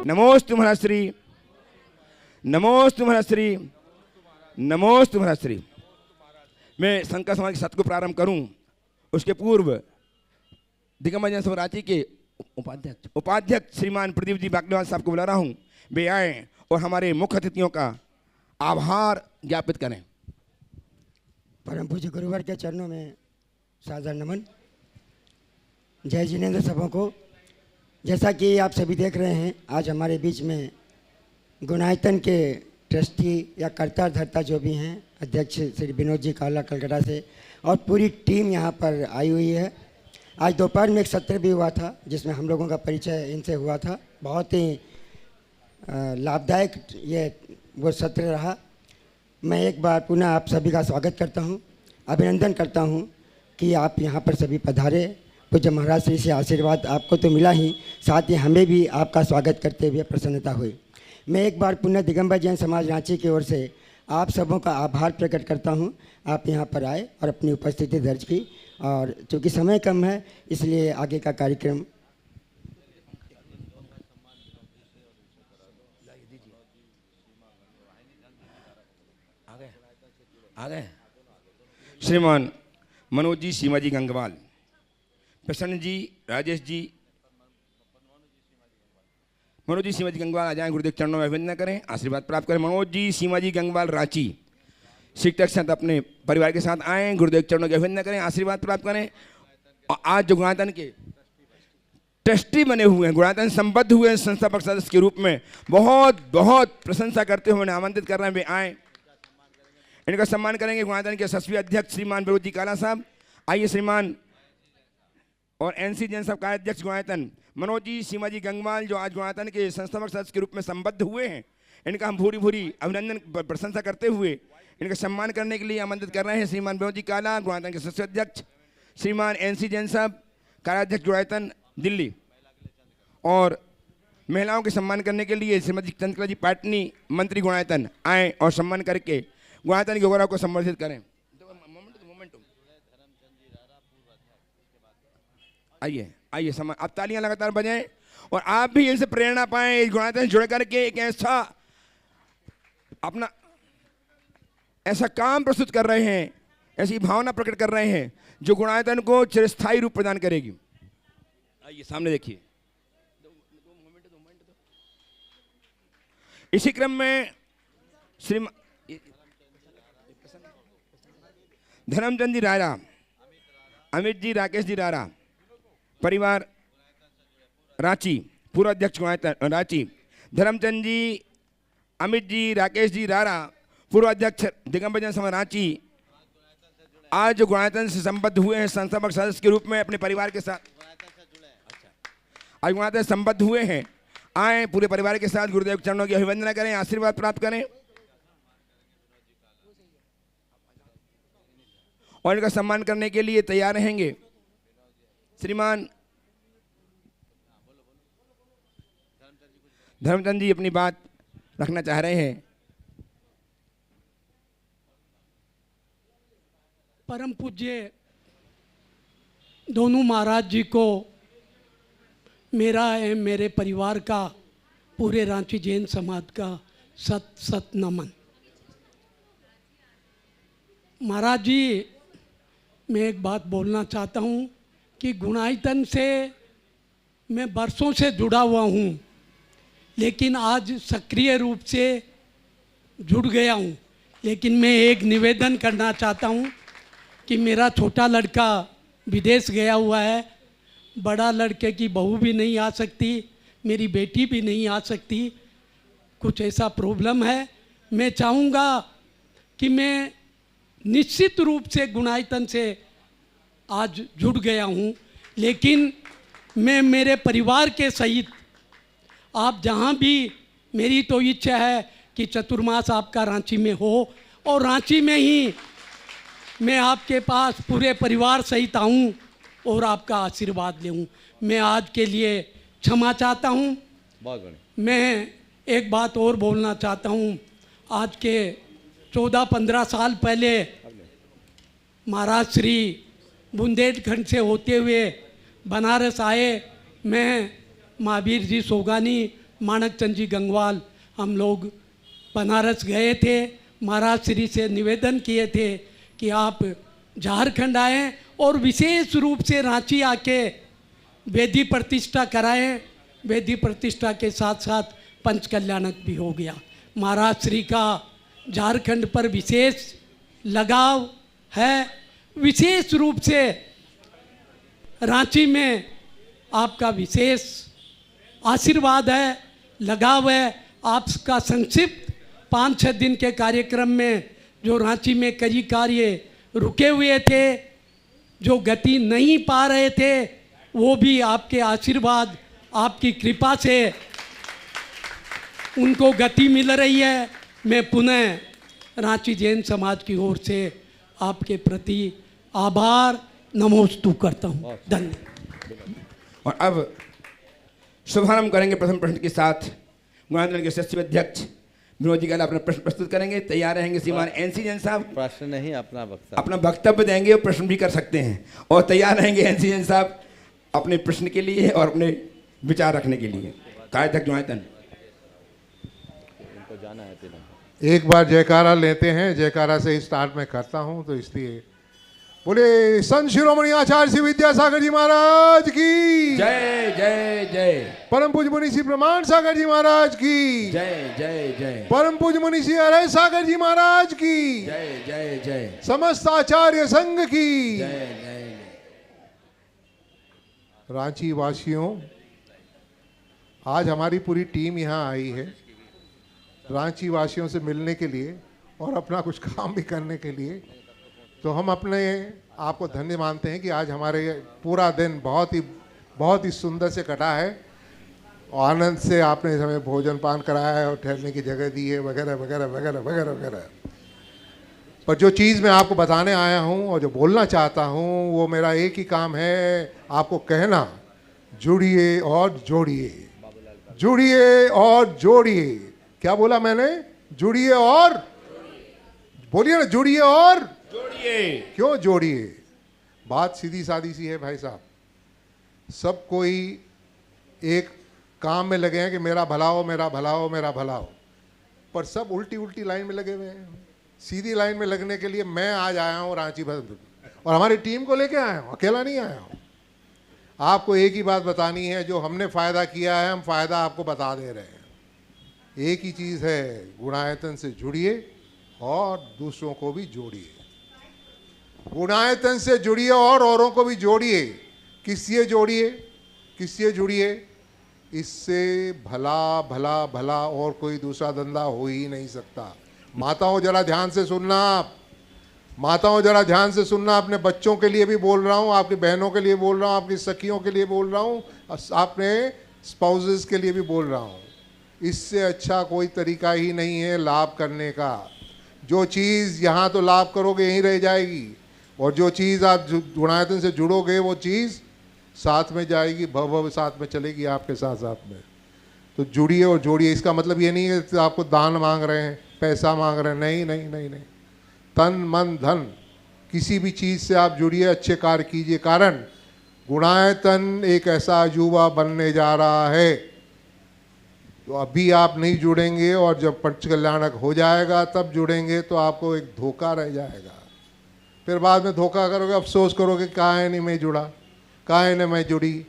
नमोस्तु महर्षि, नमोस्तु महर्षि, नमोस्तु महर्षि। मैं शंकर समाज के सत्र को प्रारंभ करूं उसके पूर्व दिगंबर जैन सभा रांची के उपाध्यक्ष श्रीमान प्रदीप जी बागलेवाल साहब को बुला रहा हूं। वे आए और हमारे मुख्य अतिथियों का आभार ज्ञापित करें। परम पूज्य गुरुवर के चरणों में सादर नमन। जय जिनेंद्र सभा को। जैसा कि आप सभी देख रहे हैं, आज हमारे बीच में गुणायतन के ट्रस्टी या कर्ता धर्ता जो भी हैं, अध्यक्ष श्री विनोद जी काला कलकत्ता से, और पूरी टीम यहाँ पर आई हुई है। आज दोपहर में एक सत्र भी हुआ था जिसमें हम लोगों का परिचय इनसे हुआ था। बहुत ही लाभदायक ये वो सत्र रहा। मैं एक बार पुनः आप सभी का स्वागत करता हूँ, अभिनंदन करता हूँ कि आप यहाँ पर सभी पधारे। पूज्य महाराज श्री से आशीर्वाद आपको तो मिला ही, साथ ही हमें भी आपका स्वागत करते हुए प्रसन्नता हुई। मैं एक बार पुनः दिगंबर जैन समाज रांची की ओर से आप सबों का आभार प्रकट करता हूँ। आप यहाँ पर आए और अपनी उपस्थिति दर्ज की, और चूँकि समय कम है इसलिए आगे का कार्यक्रम आ गए। श्रीमान मनोज जी, सीमा जी गंगवाल, प्रसन्न जी, राजेश जी, मनोज जी, सीमा जी गंगवाल आ जाएं, गुरुदेव चरणों में अभिनंदन करें, आशीर्वाद प्राप्त करें। मनोज जी, सीमा जी गंगवाल रांची शिक्षक के साथ अपने परिवार के साथ आए, गुरुदेव चरणों के अभिनंदन करें, आशीर्वाद प्राप्त करें। और आज जो गुणायतन के ट्रस्टी बने हुए हैं, गुणायतन संबद्ध हुए हैं संस्थापक सदस्य के रूप में, बहुत बहुत प्रशंसा करते हुए उन्हें आमंत्रित कर रहे हैं, वे आए, इनका सम्मान करेंगे। गुणायतन के यशस्वी अध्यक्ष श्रीमान विनोद जी काला साहब, आइए श्रीमान, और एनसी जैन साहब कार्याध्यक्ष गुणायतन मनोज जी, सीमा जी गंगवाल जो आज गुणायतन के संस्थापक सदस्य के रूप में संबद्ध हुए हैं, इनका हम भूरी भूरी अभिनंदन प्रशंसा करते हुए इनका सम्मान करने के लिए आमंत्रित कर रहे हैं। श्रीमान विनोद जी काला गुणायतन के सदस्य अध्यक्ष, श्रीमान एनसी जैन साहब कार्याध्यक्ष गुणायतन दिल्ली, और महिलाओं के सम्मान करने के लिए श्रीमती चंद्रकला जी पाटनी मंत्री गुणायतन आए और सम्मान करके गुणायतन के गौरव को संवर्धित करें। आइए आइए सम्मान, आप तालियां लगातार बजाएं और आप भी इनसे प्रेरणा पाएं, गुणायतन से जुड़ करके एक ऐसा अपना ऐसा काम प्रस्तुत कर रहे हैं, ऐसी भावना प्रकट कर रहे हैं जो गुणायतन को चिरस्थायी रूप प्रदान करेगी। आइए सामने देखिए। इसी क्रम में श्री धर्मचंद जी रारा, अमित जी, राकेश जी रारा, परिवार रांची, पूर्व अध्यक्ष गुणायतन रांची, धर्मचंद जी, अमित जी, राकेश जी रारा, पूर्व अध्यक्ष दिगंबर जैन सभा रांची, आज जो गुणायतन से संबद्ध हुए हैं संस्थापक सदस्य के रूप में अपने परिवार के साथ, आज गुणायतन से संबद्ध हुए हैं, आए पूरे परिवार के साथ गुरुदेव चरणों की अभिवंदना करें, आशीर्वाद प्राप्त करें, और इनका सम्मान करने के लिए तैयार रहेंगे। श्रीमान धर्मचंद जी अपनी बात रखना चाह रहे हैं। परम पूज्य दोनों महाराज जी को मेरा एवं मेरे परिवार का, पूरे रांची जैन समाज का सत सत नमन। महाराज जी, मैं एक बात बोलना चाहता हूँ कि गुणायतन से मैं बरसों से जुड़ा हुआ हूँ, लेकिन आज सक्रिय रूप से जुड़ गया हूँ। लेकिन मैं एक निवेदन करना चाहता हूँ कि मेरा छोटा लड़का विदेश गया हुआ है, बड़ा लड़के की बहू भी नहीं आ सकती, मेरी बेटी भी नहीं आ सकती, कुछ ऐसा प्रॉब्लम है। मैं चाहूँगा कि मैं निश्चित रूप से गुणायतन से आज जुड़ गया हूँ, लेकिन मैं मेरे परिवार के सहित, आप जहाँ भी, मेरी तो इच्छा है कि चतुर्मास आपका रांची में हो, और रांची में ही मैं आपके पास पूरे परिवार सहित आऊँ और आपका आशीर्वाद लेऊँ। मैं आज के लिए क्षमा चाहता हूँ। मैं एक बात और बोलना चाहता हूँ। आज के 14-15 साल पहले महाराज श्री बुंदेलखंड से होते हुए बनारस आए। मैं महावीर जी सोगानी माणक चंद जी गंगवाल हम लोग बनारस गए थे। महाराज श्री से निवेदन किए थे कि आप झारखंड आएँ और विशेष रूप से रांची आके वेदी प्रतिष्ठा कराएं। वेदी प्रतिष्ठा के साथ साथ पंच कल्याणक भी हो गया। महाराज श्री का झारखंड पर विशेष लगाव है, विशेष रूप से रांची में आपका विशेष आशीर्वाद है, लगाव है। आपका संक्षिप्त 5-6 दिन के कार्यक्रम में जो रांची में कई कार्य रुके हुए थे, जो गति नहीं पा रहे थे, वो भी आपके आशीर्वाद, आपकी कृपा से उनको गति मिल रही है। मैं पुनः रांची जैन समाज की ओर से आपके प्रति आभार नमोस्तु करता हूँ। धन्यवाद। और अब शुभारंभ करेंगे प्रथम प्रश्न के साथ। गुणांतरण के सचिव अध्यक्ष विनोद जी अपना प्रश्न प्रस्तुत करेंगे। तैयार रहेंगे श्रीमान एनसी जैन साहब। प्रश्न नहीं, अपना वक्तव्य देंगे और प्रश्न भी कर सकते हैं। और तैयार रहेंगे एनसी जैन साहब अपने प्रश्न के लिए और अपने विचार रखने के लिए। कार्याध्यक्ष गुणायतन, इनको जाना है तीनों। एक बार जयकारा लेते हैं। जयकारा से ही स्टार्ट में करता हूं, तो इसलिए बोले संत शिरोमणि आचार्य श्री विद्यासागर जी महाराज की जय जय जय। परम पूज्य मुनि श्री प्रमाण सागर जी महाराज की जय जय जय। परम पूज्य मुनि श्री अरय सागर जी महाराज की जय जय जय। समस्त आचार्य संघ की जय जय। रांची वासियों, आज हमारी पूरी टीम यहाँ आई है रांची वासियों से मिलने के लिए और अपना कुछ काम भी करने के लिए। तो हम अपने आप को धन्य मानते हैं कि आज हमारे पूरा दिन बहुत ही सुंदर से कटा है। आनंद से आपने हमें भोजन पान कराया है और ठहरने की जगह दी है, वगैरह वगैरह वगैरह वगैरह वगैरह। पर जो चीज़ मैं आपको बताने आया हूँ और जो बोलना चाहता हूँ, वो मेरा एक ही काम है, आपको कहना जुड़िए और जोड़िए, जुड़िए और जोड़िए। क्या बोला मैंने? जुड़िए और बोलिए ना, जुड़िए और जोड़िए। क्यों जोड़िए? बात सीधी सादी सी है भाई साहब। सब कोई एक काम में लगे हैं कि मेरा भला हो, मेरा भला हो, मेरा भला हो, पर सब उल्टी उल्टी लाइन में लगे हुए हैं। सीधी लाइन में लगने के लिए मैं आज आया हूँ रांची भर और हमारी टीम को लेके आया हूँ, अकेला नहीं आया हूँ। आपको एक ही बात बतानी है, जो हमने फ़ायदा किया है हम फ़ायदा आपको बता दे रहे हैं। एक ही चीज़ है, गुणायतन से जुड़िए और दूसरों को भी जोड़िए। गुणायतन से जुड़िए और औरों को भी जोड़िए। किससे जोड़िए? किससे जुड़िए? इससे भला भला भला और कोई दूसरा धंधा हो ही नहीं सकता। माताओं जरा ध्यान से सुनना, आप माताओं जरा ध्यान से सुनना। अपने बच्चों के लिए भी बोल रहा हूँ, आपकी बहनों के लिए बोल रहा हूँ, आपकी सखियों के लिए बोल रहा हूँ, अपने स्पाउसेस के लिए भी बोल रहा हूँ। इससे अच्छा कोई तरीका ही नहीं है लाभ करने का। जो चीज़ यहाँ तो लाभ करोगे यहीं रह जाएगी, और जो चीज़ आप गुणायतन से जुड़ोगे वो चीज़ साथ में जाएगी, भव साथ में चलेगी आपके साथ साथ में। तो जुड़िए और जोड़िए। इसका मतलब ये नहीं है कि आपको दान मांग रहे हैं, पैसा मांग रहे हैं, नहीं नहीं नहीं नहीं। तन मन धन किसी भी चीज़ से आप जुड़िए, अच्छे कार्य कीजिए। कारण गुणायतन एक ऐसा अजूबा बनने जा रहा है। तो अभी आप नहीं जुड़ेंगे और जब पंच कल्याणक हो जाएगा तब जुड़ेंगे, तो आपको एक धोखा रह जाएगा। फिर बाद में धोखा करोगे, अफसोस करोगे काहे नहीं मैं जुड़ा, काहे नहीं मैं जुड़ी।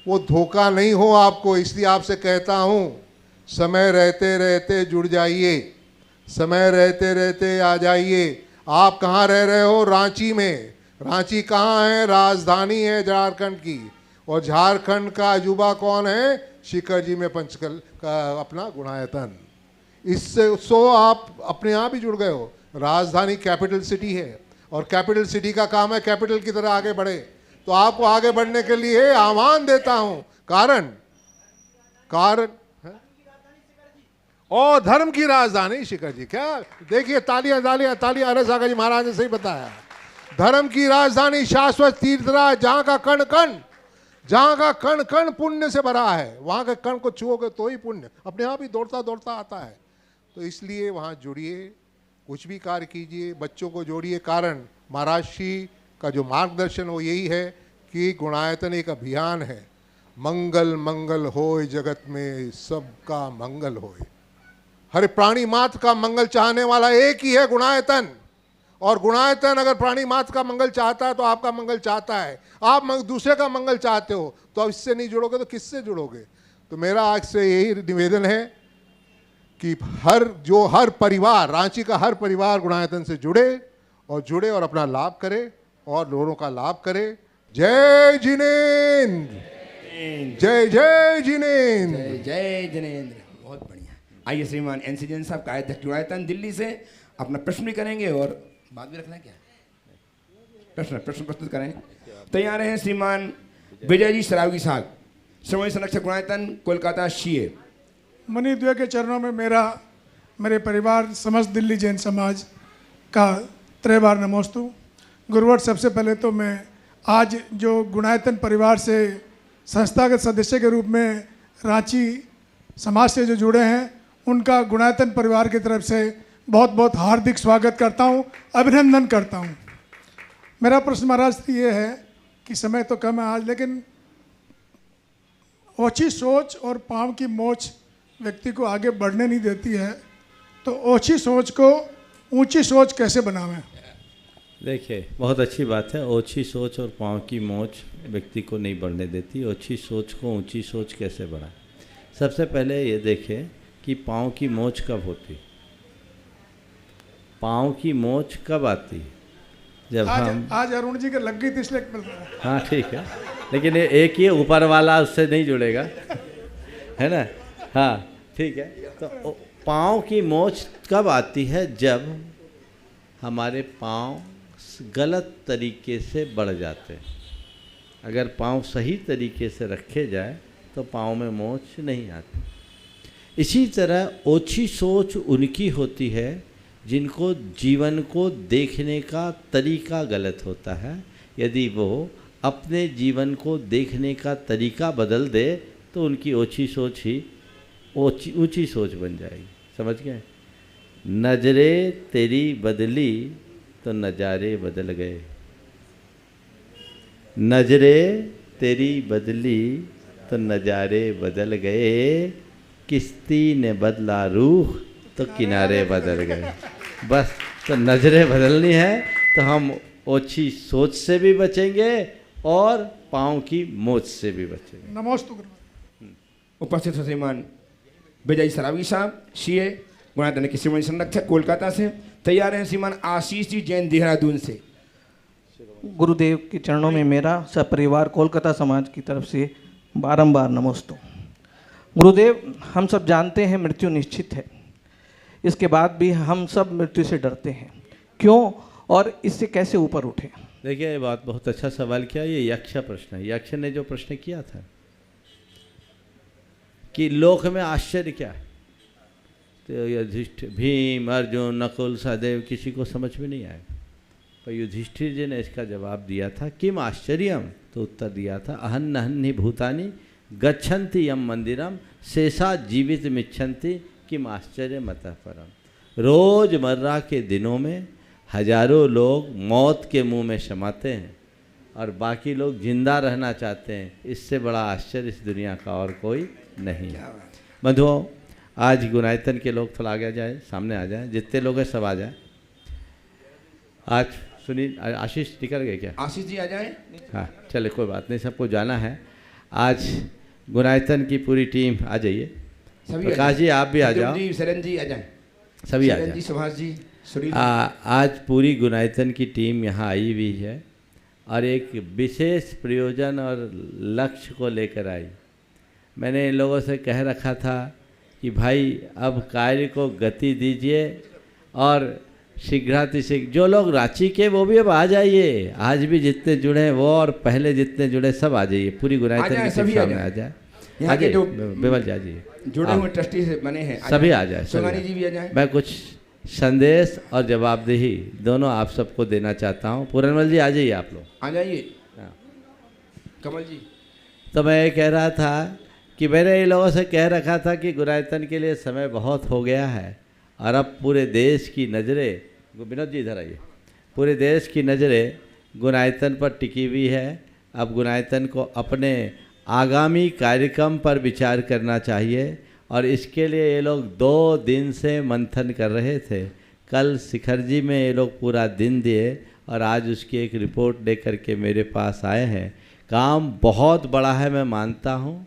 वो धोखा नहीं हो आपको। इसलिए आपसे कहता हूँ, समय रहते रहते जुड़ जाइए, समय रहते रहते आ जाइए। आप कहाँ रह रहे हो? रांची में। रांची कहाँ है? राजधानी है झारखंड की। और झारखंड का अजूबा कौन है? शिखर जी में पंचकल का अपना गुणायतन। इससे सो आप अपने आप ही जुड़ गए हो। राजधानी कैपिटल सिटी है और कैपिटल सिटी का काम है कैपिटल की तरह आगे बढ़े। तो आपको आगे बढ़ने के लिए आह्वान देता हूं। कारण और धर्म की राजधानी शिखर जी। क्या देखिए, तालियां तालियां तालियां। अरे सागर जी महाराज ने सही बताया। धर्म की राजधानी, शाश्वत तीर्थराज, जहां का कण कण, जहां का कण कण पुण्य से भरा है। वहां के कण को छुओगे तो ही पुण्य अपने आप ही दौड़ता दौड़ता आता है। तो इसलिए वहां जुड़िए, कुछ भी कार्य कीजिए, बच्चों को जोड़िए। कारण महाराज श्री का जो मार्गदर्शन वो यही है कि गुणायतन एक अभियान है। मंगल मंगल होय जगत में सबका मंगल होय। हर प्राणी मात्र का मंगल चाहने वाला एक ही है गुणायतन, और गुणायतन अगर प्राणी मात्र का मंगल चाहता है तो आपका मंगल चाहता है। आप दूसरे का मंगल चाहते हो तो अब इससे नहीं जुड़ोगे तो किससे जुड़ोगे? तो मेरा आज से यही निवेदन है कि हर परिवार, रांची का हर परिवार गुणायतन से जुड़े और अपना लाभ करे और लोगों का लाभ करे। जय जिनेंद्र, जय जय जिनेंद्र। जय जय जिनेंद्र, बहुत बढ़िया। आइए श्रीमान एनसी जैन साहब कार्याध्यक्ष गुणायतन दिल्ली से अपना प्रश्न भी करेंगे और बात भी रखना है क्या? प्रश्न प्रस्तुत करें। तैयार हैं श्रीमान विजय जी सरावगी साहब, श्रोमणी संरक्षक गुणायतन कोलकाता सीए। मनी द्वे के चरणों में मेरे परिवार समस्त दिल्ली जैन समाज का त्रैबार नमोस्तु। गुरुवर, सबसे पहले तो मैं आज जो गुणायतन परिवार से संस्थागत सदस्य के रूप में रांची समाज से जो जुड़े हैं, उनका गुणायतन परिवार की तरफ से बहुत बहुत हार्दिक स्वागत करता हूं, अभिनंदन करता हूं। मेरा प्रश्न महाराज ये है कि समय तो कम है आज, लेकिन ओछी सोच और पाँव की मोच व्यक्ति को आगे बढ़ने नहीं देती है, तो ओछी सोच को ऊंची सोच कैसे बनावें? देखिए, बहुत अच्छी बात है। ओछी सोच और पाँव की मोच व्यक्ति को नहीं बढ़ने देती। ओछी सोच को ऊंची सोच कैसे बढ़ाएं? सबसे पहले ये देखें कि पाँव की मोच कब होती। पाँव की मोच कब आती? जब आज अरुण जी के लग गई थी इसलिए मिल रहा है। हाँ ठीक है, लेकिन ये एक ही ऊपर वाला उससे नहीं जुड़ेगा, है ना? हाँ ठीक है। तो पाँव की मोच कब आती है? जब हमारे पाँव गलत तरीके से बढ़ जाते हैं। अगर पाँव सही तरीके से रखे जाए तो पाँव में मोच नहीं आती। इसी तरह ओछी सोच उनकी होती है जिनको जीवन को देखने का तरीका गलत होता है। यदि वो अपने जीवन को देखने का तरीका बदल दे तो उनकी ओछी सोच ही ऊंची सोच बन जाएगी। समझ गए? नजरें तेरी बदली तो नज़ारे बदल गए। नजरें तेरी बदली तो नज़ारे बदल गए, किश्ती ने बदला रूह तो किनारे बदल गए। बस, तो नज़रें बदलनी है तो हम ओछी सोच से भी बचेंगे और पाँव की मोच से भी बचेंगे। नमोस्तु। उपस्थित हैं श्रीमान विजय सरावगी साहब, सीए गुणायतन के श्रोमणी संरक्षक कोलकाता से। तैयार हैं श्रीमान आशीष जी जैन देहरादून से। गुरुदेव के चरणों में मेरा सपरिवार कोलकाता समाज की तरफ से बारंबार नमोस्तु। गुरुदेव, हम सब जानते हैं मृत्यु निश्चित है, इसके बाद भी हम सब मृत्यु से डरते हैं, क्यों और इससे कैसे ऊपर उठे? देखिए, ये बात बहुत अच्छा सवाल किया। ये यक्ष प्रश्न है। यक्ष ने जो प्रश्न किया था कि लोक में आश्चर्य क्या है, तो युधिष्ठिर, भीम, अर्जुन, नकुल, सहदेव किसी को समझ में नहीं आया। पर युधिष्ठिर जी ने इसका जवाब दिया था, किम आश्चर्यम, तो उत्तर दिया था, अहन्नहन्नि भूतानि गच्छन्ति यम मंदिरम शेषा जीवित मिच्छन्ति किम आश्चर्य मतः परम। रोज़मर्रा के दिनों में हजारों लोग मौत के मुंह में समाते हैं और बाकी लोग जिंदा रहना चाहते हैं। इससे बड़ा आश्चर्य इस दुनिया का और कोई नहीं है। बंधुओं, आज गुणायतन के लोग थोड़ा आगे जाए, सामने आ जाए, जितने लोग हैं सब आ जाए। आज सुनील, आशीष निकल गए क्या? आशीष जी आ जाए। हाँ चले, कोई बात नहीं, सबको जाना है। आज गुणायतन की पूरी टीम आ जाइए। प्रकाश जी आप भी आ जाओ, जी, सरन जी आ जाए, सभी आ जी, जाए। सुभाष जी, सुनील। आज पूरी गुणायतन की टीम यहाँ आई हुई है और एक विशेष प्रयोजन और लक्ष्य को लेकर आई। मैंने इन लोगों से कह रखा था कि भाई अब कार्य को गति दीजिए और शीघ्रातिशीघ्र जो लोग रांची के वो भी अब आ जाइए। आज भी जितने जुड़े हैं वो और पहले जितने जुड़े सब आ जाइए। पूरी गुणायतन की टीम सामने आ जाए। यहाँ के जो बेवल जाइए, जुड़े हुए ट्रस्टी से बने हैं सभी आ जाए। सोनानी जी भी आ जाए। मैं कुछ संदेश और जवाबदेही दोनों आप सबको देना चाहता हूँ। पूरनमल जी आ जाइए, आप लोग आ जाइए। हाँ। कमल जी, तो मैं ये कह रहा था कि मैंने इन लोगों से कह रखा था कि गुणायतन के लिए समय बहुत हो गया है और अब पूरे देश की नज़रें, विनोद जी इधर आइए, पूरे देश की नज़रें गुणायतन पर टिकी हुई है। अब गुणायतन को अपने आगामी कार्यक्रम पर विचार करना चाहिए। और इसके लिए ये लोग 2 दिन से मंथन कर रहे थे। कल शिखर जी में ये लोग पूरा दिन दिए और आज उसकी एक रिपोर्ट लेकर के मेरे पास आए हैं। काम बहुत बड़ा है, मैं मानता हूँ,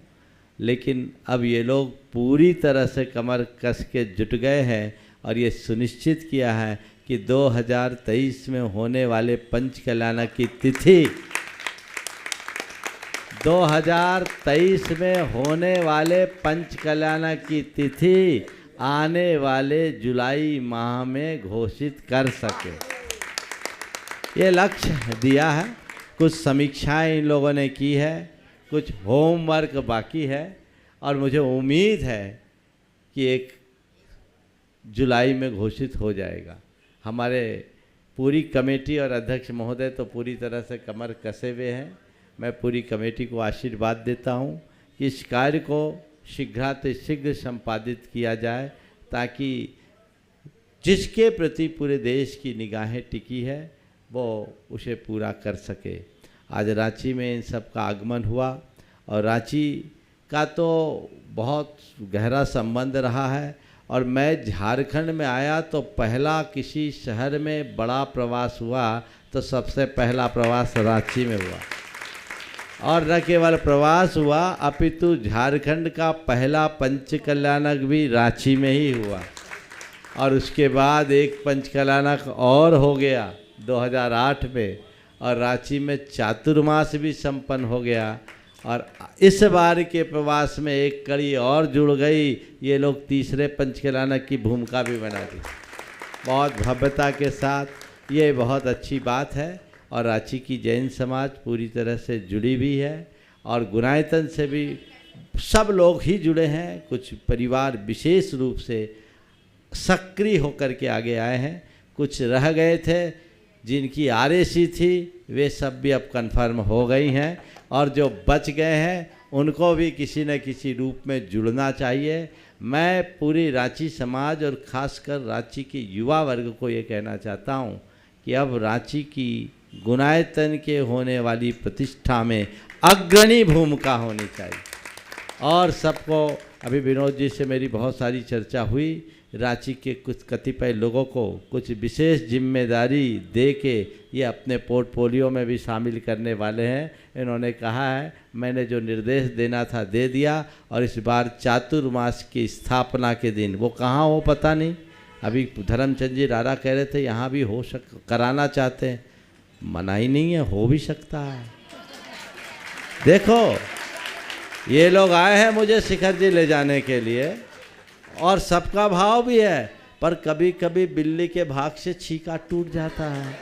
लेकिन अब ये लोग पूरी तरह से कमर कस के जुट गए हैं और ये सुनिश्चित किया है कि 2023 में होने वाले पंचकल्याण की तिथि 2023 में होने वाले पंचकल्याण की तिथि आने वाले जुलाई माह में घोषित कर सके, ये लक्ष्य दिया है। कुछ समीक्षाएं इन लोगों ने की है, कुछ होमवर्क बाकी है और मुझे उम्मीद है कि 1 जुलाई में घोषित हो जाएगा। हमारे पूरी कमेटी और अध्यक्ष महोदय तो पूरी तरह से कमर कसे हुए हैं। मैं पूरी कमेटी को आशीर्वाद देता हूं कि इस कार्य को शीघ्रातिशीघ्र संपादित किया जाए ताकि जिसके प्रति पूरे देश की निगाहें टिकी है वो उसे पूरा कर सके। आज रांची में इन सब का आगमन हुआ और रांची का तो बहुत गहरा संबंध रहा है। और मैं झारखंड में आया तो पहला किसी शहर में बड़ा प्रवास हुआ तो सबसे पहला प्रवास रांची में हुआ। और न केवल प्रवास हुआ अपितु झारखंड का पहला पंचकल्याणक भी रांची में ही हुआ। और उसके बाद एक पंचकल्याणक और हो गया 2008 में और रांची में चातुर्मास भी संपन्न हो गया। और इस बार के प्रवास में एक कड़ी और जुड़ गई, ये लोग तीसरे पंचकल्याणक की भूमिका भी बना दी बहुत भव्यता के साथ। ये बहुत अच्छी बात है और रांची की जैन समाज पूरी तरह से जुड़ी भी है और गुणायतन से भी सब लोग ही जुड़े हैं। कुछ परिवार विशेष रूप से सक्रिय होकर के आगे आए हैं। कुछ रह गए थे जिनकी आरएसी थी, वे सब भी अब कन्फर्म हो गई हैं और जो बच गए हैं उनको भी किसी न किसी रूप में जुड़ना चाहिए। मैं पूरी रांची समाज और ख़ासकर रांची के युवा वर्ग को ये कहना चाहता हूँ कि अब रांची की गुणायतन के होने वाली प्रतिष्ठा में अग्रणी भूमिका होनी चाहिए। और सबको, अभी विनोद जी से मेरी बहुत सारी चर्चा हुई, रांची के कुछ कतिपय लोगों को कुछ विशेष जिम्मेदारी दे के ये अपने पोर्टफोलियो में भी शामिल करने वाले हैं। इन्होंने कहा है, मैंने जो निर्देश देना था दे दिया और इस बार चातुर्मास की स्थापना के दिन वो कहाँ हो पता नहीं। अभी धर्मचंद जी रारा कह रहे थे यहाँ भी कराना चाहते हैं, मना ही नहीं है, हो भी सकता है। देखो ये लोग आए हैं मुझे शिखर जी ले जाने के लिए और सबका भाव भी है, पर कभी कभी बिल्ली के भाग से छीका टूट जाता है।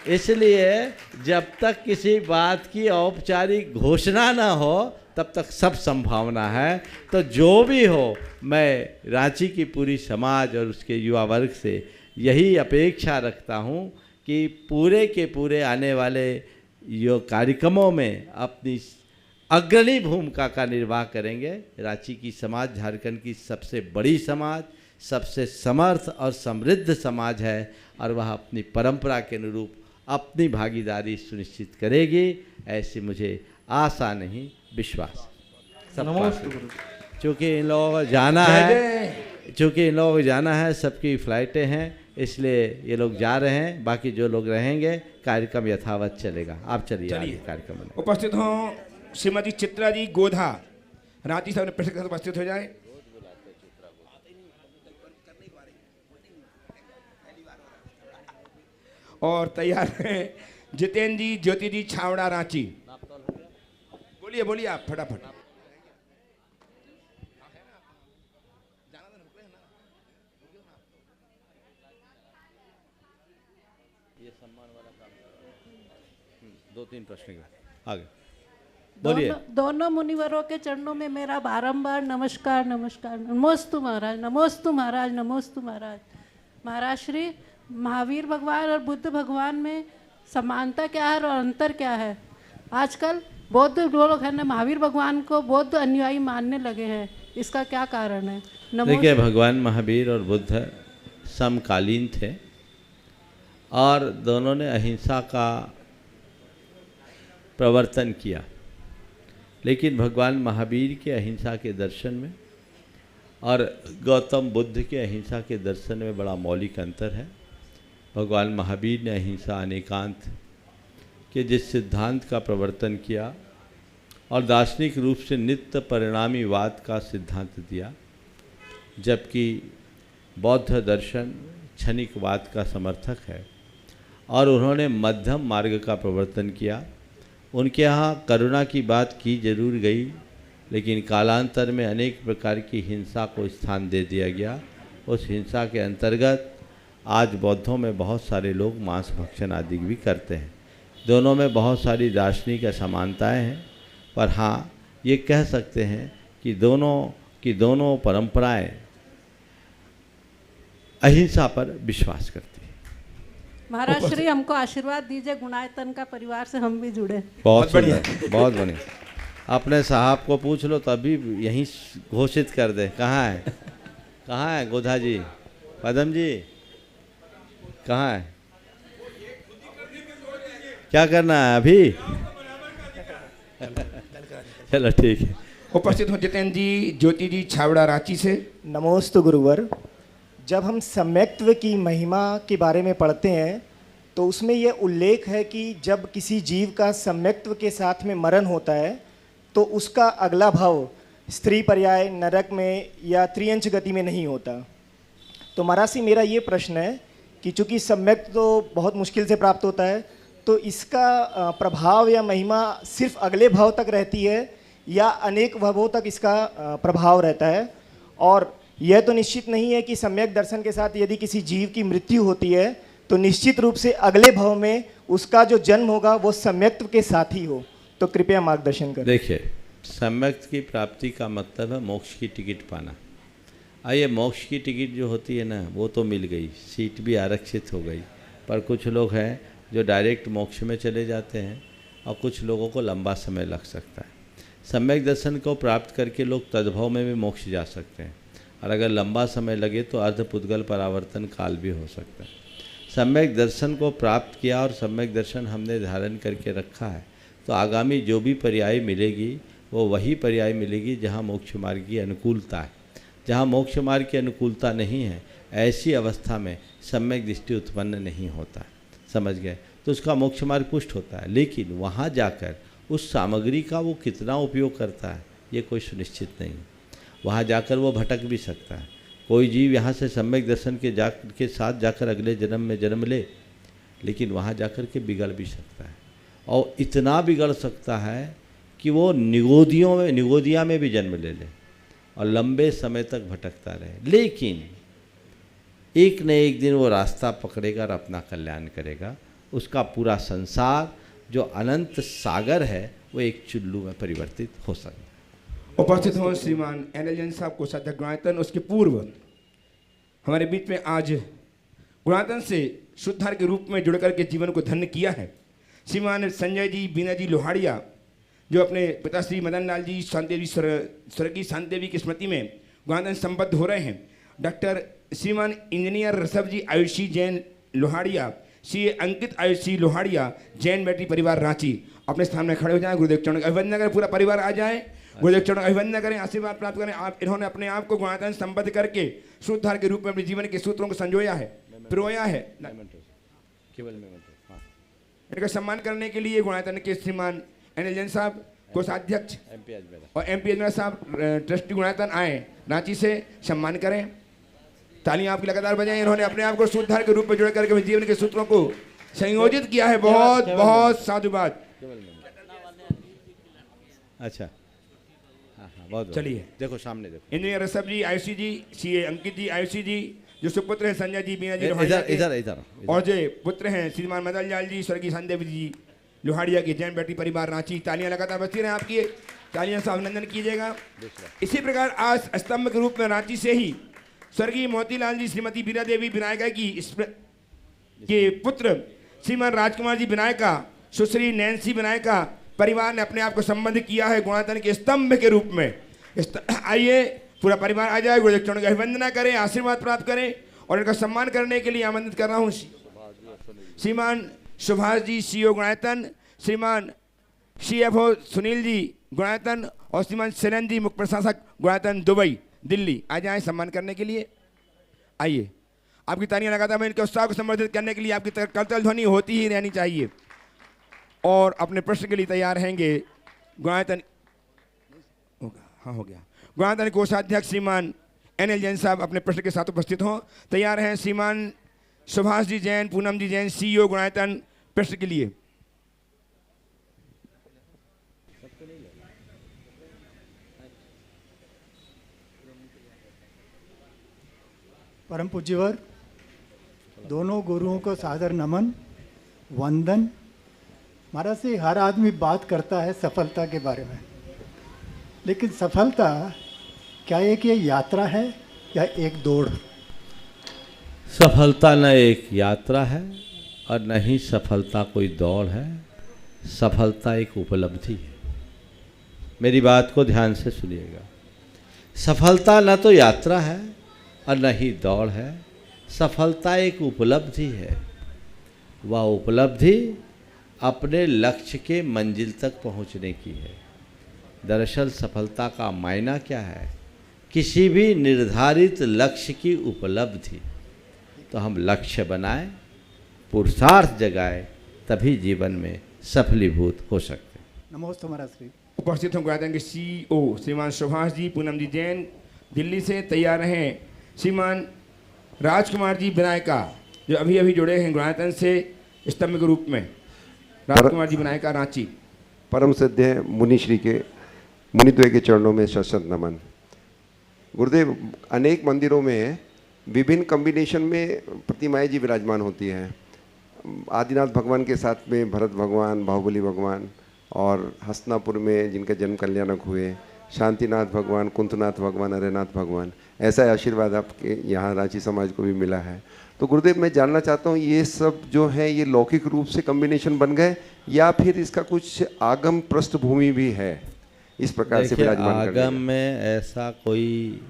इसलिए जब तक किसी बात की औपचारिक घोषणा ना हो तब तक सब संभावना है। तो जो भी हो, मैं रांची की पूरी समाज और उसके युवा वर्ग से यही अपेक्षा रखता हूँ कि पूरे के पूरे आने वाले यो कार्यक्रमों में अपनी अग्रणी भूमिका का निर्वाह करेंगे। रांची की समाज झारखंड की सबसे बड़ी समाज, सबसे समर्थ और समृद्ध समाज है और वह अपनी परंपरा के अनुरूप अपनी भागीदारी सुनिश्चित करेगी, ऐसी मुझे आशा नहीं विश्वास। चूँकि इन लोगों को जाना है, सबकी फ़्लाइटें हैं, इसलिए ये लोग जा रहे हैं। बाकी जो लोग रहेंगे कार्यक्रम यथावत चलेगा। आप चलिए आगे कार्यक्रम में। उपस्थित हों श्रीमती चित्रा जी गोधा, रांची से अपने प्रश्न के साथ उपस्थित हो जाए। और तैयार हैं जितेंद्र जी, ज्योति जी छावड़ा रांची। बोलिए बोलिए आप फटाफट। ये सम्मान वाला काम 2-3 प्रश्न आगे बोलिए। दोनों मुनिवरों के चरणों में मेरा बारंबार नमस्कार नमस्कार। नमोस्तु महाराज, नमोस्तु महाराज, नमोस्तु महाराज। महाराज श्री, महावीर भगवान और बुद्ध भगवान में समानता क्या है और अंतर क्या है? आजकल बौद्ध लोग हैं ना, महावीर भगवान को बौद्ध अनुयायी मानने लगे हैं, इसका क्या कारण है? देखिए, भगवान महावीर और बुद्ध समकालीन थे और दोनों ने अहिंसा का प्रवर्तन किया। लेकिन भगवान महावीर के अहिंसा के दर्शन में और गौतम बुद्ध के अहिंसा के दर्शन में बड़ा मौलिक अंतर है। भगवान महावीर ने अहिंसा अनेकांत के जिस सिद्धांत का प्रवर्तन किया और दार्शनिक रूप से नित्य परिणामीवाद का सिद्धांत दिया, जबकि बौद्ध दर्शन क्षणिकवाद का समर्थक है और उन्होंने मध्यम मार्ग का प्रवर्तन किया। उनके यहाँ करुणा की बात की जरूर गई, लेकिन कालांतर में अनेक प्रकार की हिंसा को स्थान दे दिया गया। उस हिंसा के अंतर्गत आज बौद्धों में बहुत सारे लोग मांस भक्षण आदि भी करते हैं। दोनों में बहुत सारी दार्शनिक असमानताएं हैं, पर हाँ ये कह सकते हैं कि दोनों परंपराएं अहिंसा पर विश्वास करती हैं। महाराज श्री हमको आशीर्वाद दीजिए, गुणायतन का परिवार से हम भी जुड़े। बहुत बढ़िया, बहुत बढ़िया। अपने साहब को पूछ लो तभी यहीं घोषित कर दे। कहाँ है गोधा जी, पदम जी कहाँ है? क्या करना है अभी? चलो ठीक है। उपस्थित हो जितेंद्र जी, ज्योति जी छावड़ा रांची से। नमोस्तु गुरुवर। जब हम सम्यक्त्व की महिमा के बारे में पढ़ते हैं तो उसमें यह उल्लेख है कि जब किसी जीव का सम्यक्त्व के साथ में मरण होता है तो उसका अगला भाव स्त्री पर्याय, नरक में या त्रियंच गति में नहीं होता। तो महाराज से मेरा ये प्रश्न है कि चूँकि सम्यक्त्व तो बहुत मुश्किल से प्राप्त होता है, तो इसका प्रभाव या महिमा सिर्फ अगले भाव तक रहती है या अनेक भावों तक इसका प्रभाव रहता है? और यह तो निश्चित नहीं है कि सम्यक दर्शन के साथ यदि किसी जीव की मृत्यु होती है तो निश्चित रूप से अगले भाव में उसका जो जन्म होगा वो सम्यक्त्व के साथ ही हो। तो कृपया मार्गदर्शन करें। देखिए, सम्यक्त्व की प्राप्ति का मतलब है मोक्ष की टिकट पाना। ये मोक्ष की टिकट जो होती है ना, वो तो मिल गई, सीट भी आरक्षित हो गई, पर कुछ लोग हैं जो डायरेक्ट मोक्ष में चले जाते हैं और कुछ लोगों को लंबा समय लग सकता है। सम्यक दर्शन को प्राप्त करके लोग तद्भव में भी मोक्ष जा सकते हैं, और अगर लंबा समय लगे तो अर्धपुद्गल परावर्तन काल भी हो सकता है। सम्यक दर्शन को प्राप्त किया और सम्यक दर्शन हमने धारण करके रखा है, तो आगामी जो भी पर्याय मिलेगी वो वही पर्याय मिलेगी जहाँ मोक्ष मार्ग की अनुकूलता है। जहाँ मोक्ष मार्ग की अनुकूलता नहीं है, ऐसी अवस्था में सम्यक दृष्टि उत्पन्न नहीं होता, समझ गए? तो उसका मोक्ष मार्ग पुष्ट होता है, लेकिन वहाँ जाकर उस सामग्री का वो कितना उपयोग करता है ये कोई सुनिश्चित नहीं। वहाँ जाकर वो भटक भी सकता है। कोई जीव यहाँ से सम्यक दर्शन के साथ जाकर अगले जन्म में जन्म ले, लेकिन वहाँ जाकर के बिगड़ भी सकता है, और इतना बिगड़ सकता है कि वो निगोदिया में भी जन्म ले ले और लंबे समय तक भटकता रहे। लेकिन एक न एक दिन वो रास्ता पकड़ेगा और अपना कल्याण करेगा। उसका पूरा संसार जो अनंत सागर है वो एक चुल्लू में परिवर्तित हो सकता है। उपस्थित हो श्रीमान एनएल जैन साहब, कोषाध्यक्ष गुणायतन। उसके पूर्व हमारे बीच में आज गुणायतन से शुद्धार के रूप में जुड़कर के जीवन को धन्य किया है श्रीमान संजय जी बीना जी लोहाड़िया, जो अपने पिता श्री मदन लाल जी शांतिदेवी स्वर्गीय शांतिदेवी की स्मृति में गुणायतन संबद्ध हो रहे हैं। डॉक्टर श्रीमान इंजीनियर ऋषभ जी आयुषी जैन लोहाड़िया, श्री अंकित आयुषी लोहाड़िया, जैन बेटी परिवार रांची, अपने स्थान में खड़े हो जाएं। गुरुदेव चरणों का अभिवंदन करें, पूरा परिवार आ जाए, गुरुदेव चरणों का अभिवंदन करें, आशीर्वाद प्राप्त करें। आप इन्होंने अपने आप को गुणायतन संबद्ध करके शुद्धधार के रूप में अपने जीवन के सूत्रों को संजोया है, पिरोया है। केवल इनका सम्मान करने के लिए गुणायतन के श्रीमान एनएल जैन साहब, कोषाध्यक्ष और एमपी अजमेर साहब, ट्रस्टी गुणायतन आए रांची से, सम्मान करें। तालियां आपकी लगातार बजाएं। इन्होंने अपने आप को शुद्धधार के रूप में जुड़ करके जीवन के सूत्रों को संयोजित किया है। बहुत बहुत साधुवाद। अच्छा, बहुत चलिए, देखो सामने देखो। इंजीनियर ऋषभ जी आयुषी जी, सीए अंकित जी आयुषी जी, जो सुपुत्र हैं संजय जी बीना जी इधर और जो पुत्र हैं श्रीमान मदन लाल जी स्वर्गीय शांतिदेवी जी लोहाड़िया की जैन बेटी परिवार रांची। तालियां लगातार बजती रहे आपकी, तालियां से अभिनंदन कीजिएगा। इसी प्रकार आज स्तंभ के रूप में रांची से ही स्वर्गीय मोतीलाल जी श्रीमती बीरा देवी विनायका के पुत्र श्रीमान राजकुमार जी विनायका, सुश्री नैन्सी विनायका परिवार ने अपने आप को संबद्ध किया है गुणायतन के स्तंभ के रूप में। आइए पूरा परिवार आ जाए, गुरुदेव चरणों की अभिवंदना करें, आशीर्वाद प्राप्त करें, और इनका सम्मान करने के लिए आमंत्रित कर रहा हूँ श्रीमान सुभाष जी सीओ गुणायतन, श्रीमान CFO सुनील जी गुणायतन और श्रीमान शैलेंद्र जी मुख्य प्रशासक गुणायतन दुबई दिल्ली आ जाएं सम्मान करने के लिए। आइए, आपकी तालियां लगातार मैं इनके उत्साह को संवर्धित करने के लिए आपकी करतल ध्वनि होती ही रहनी चाहिए। और अपने प्रश्न के लिए तैयार रहेंगे गुणायतन, हाँ हो गया, गुणायतन कोषाध्यक्ष श्रीमान NL जैन साहब अपने प्रश्न के साथ उपस्थित हों। तैयार हैं श्रीमान सुभाष जी जैन, पूनम जी जैन, CEO गुणायतन प्रश्न के लिए। परम पूज्यवर, दोनों गुरुओं को सादर नमन, वंदन। महाराज से हर आदमी बात करता है सफलता के बारे में, लेकिन सफलता क्या एक ये यात्रा है या एक दौड़? सफलता न एक यात्रा है और न ही सफलता कोई दौड़ है। सफलता एक उपलब्धि है। मेरी बात को ध्यान से सुनिएगा। सफलता न तो यात्रा है और न ही दौड़ है। सफलता एक उपलब्धि है। वह उपलब्धि अपने लक्ष्य के मंजिल तक पहुंचने की है। दरअसल सफलता का मायना क्या है? किसी भी निर्धारित लक्ष्य की उपलब्धि। तो हम लक्ष्य बनाएं, पुरुषार्थ जगाएं, तभी जीवन में सफलीभूत हो सकते हैं। नमोस्तु महाराज श्री। उपस्थित हों गुणायतन के CEO श्रीमान सुभाष जी, पूनम जी जैन दिल्ली से। तैयार रहें श्रीमान राजकुमार जी विनायका, जो अभी अभी जुड़े हैं गुणायतन से स्तंभ के रूप में। राजकुमार जी विनायका, रांची। परम सिद्ध मुनिश्री के मुनिद्वय के चरणों में सशक्त नमन। गुरुदेव, अनेक मंदिरों में विभिन्न कॉम्बिनेशन में प्रतिमाएं जी विराजमान होती हैं। आदिनाथ भगवान के साथ में भरत भगवान, बाहुबली भगवान, और हस्तिनापुर में जिनका जन्म कल्याणक हुए शांतिनाथ भगवान, कुंतनाथ भगवान, अरेनाथ भगवान। ऐसा आशीर्वाद आपके यहाँ रांची समाज को भी मिला है। तो गुरुदेव, मैं जानना चाहता हूँ ये सब जो है ये लौकिक रूप से कॉम्बिनेशन बन गए या फिर इसका कुछ आगम पृष्ठभूमि भी है इस प्रकार से विराजमान? आगम में ऐसा कोई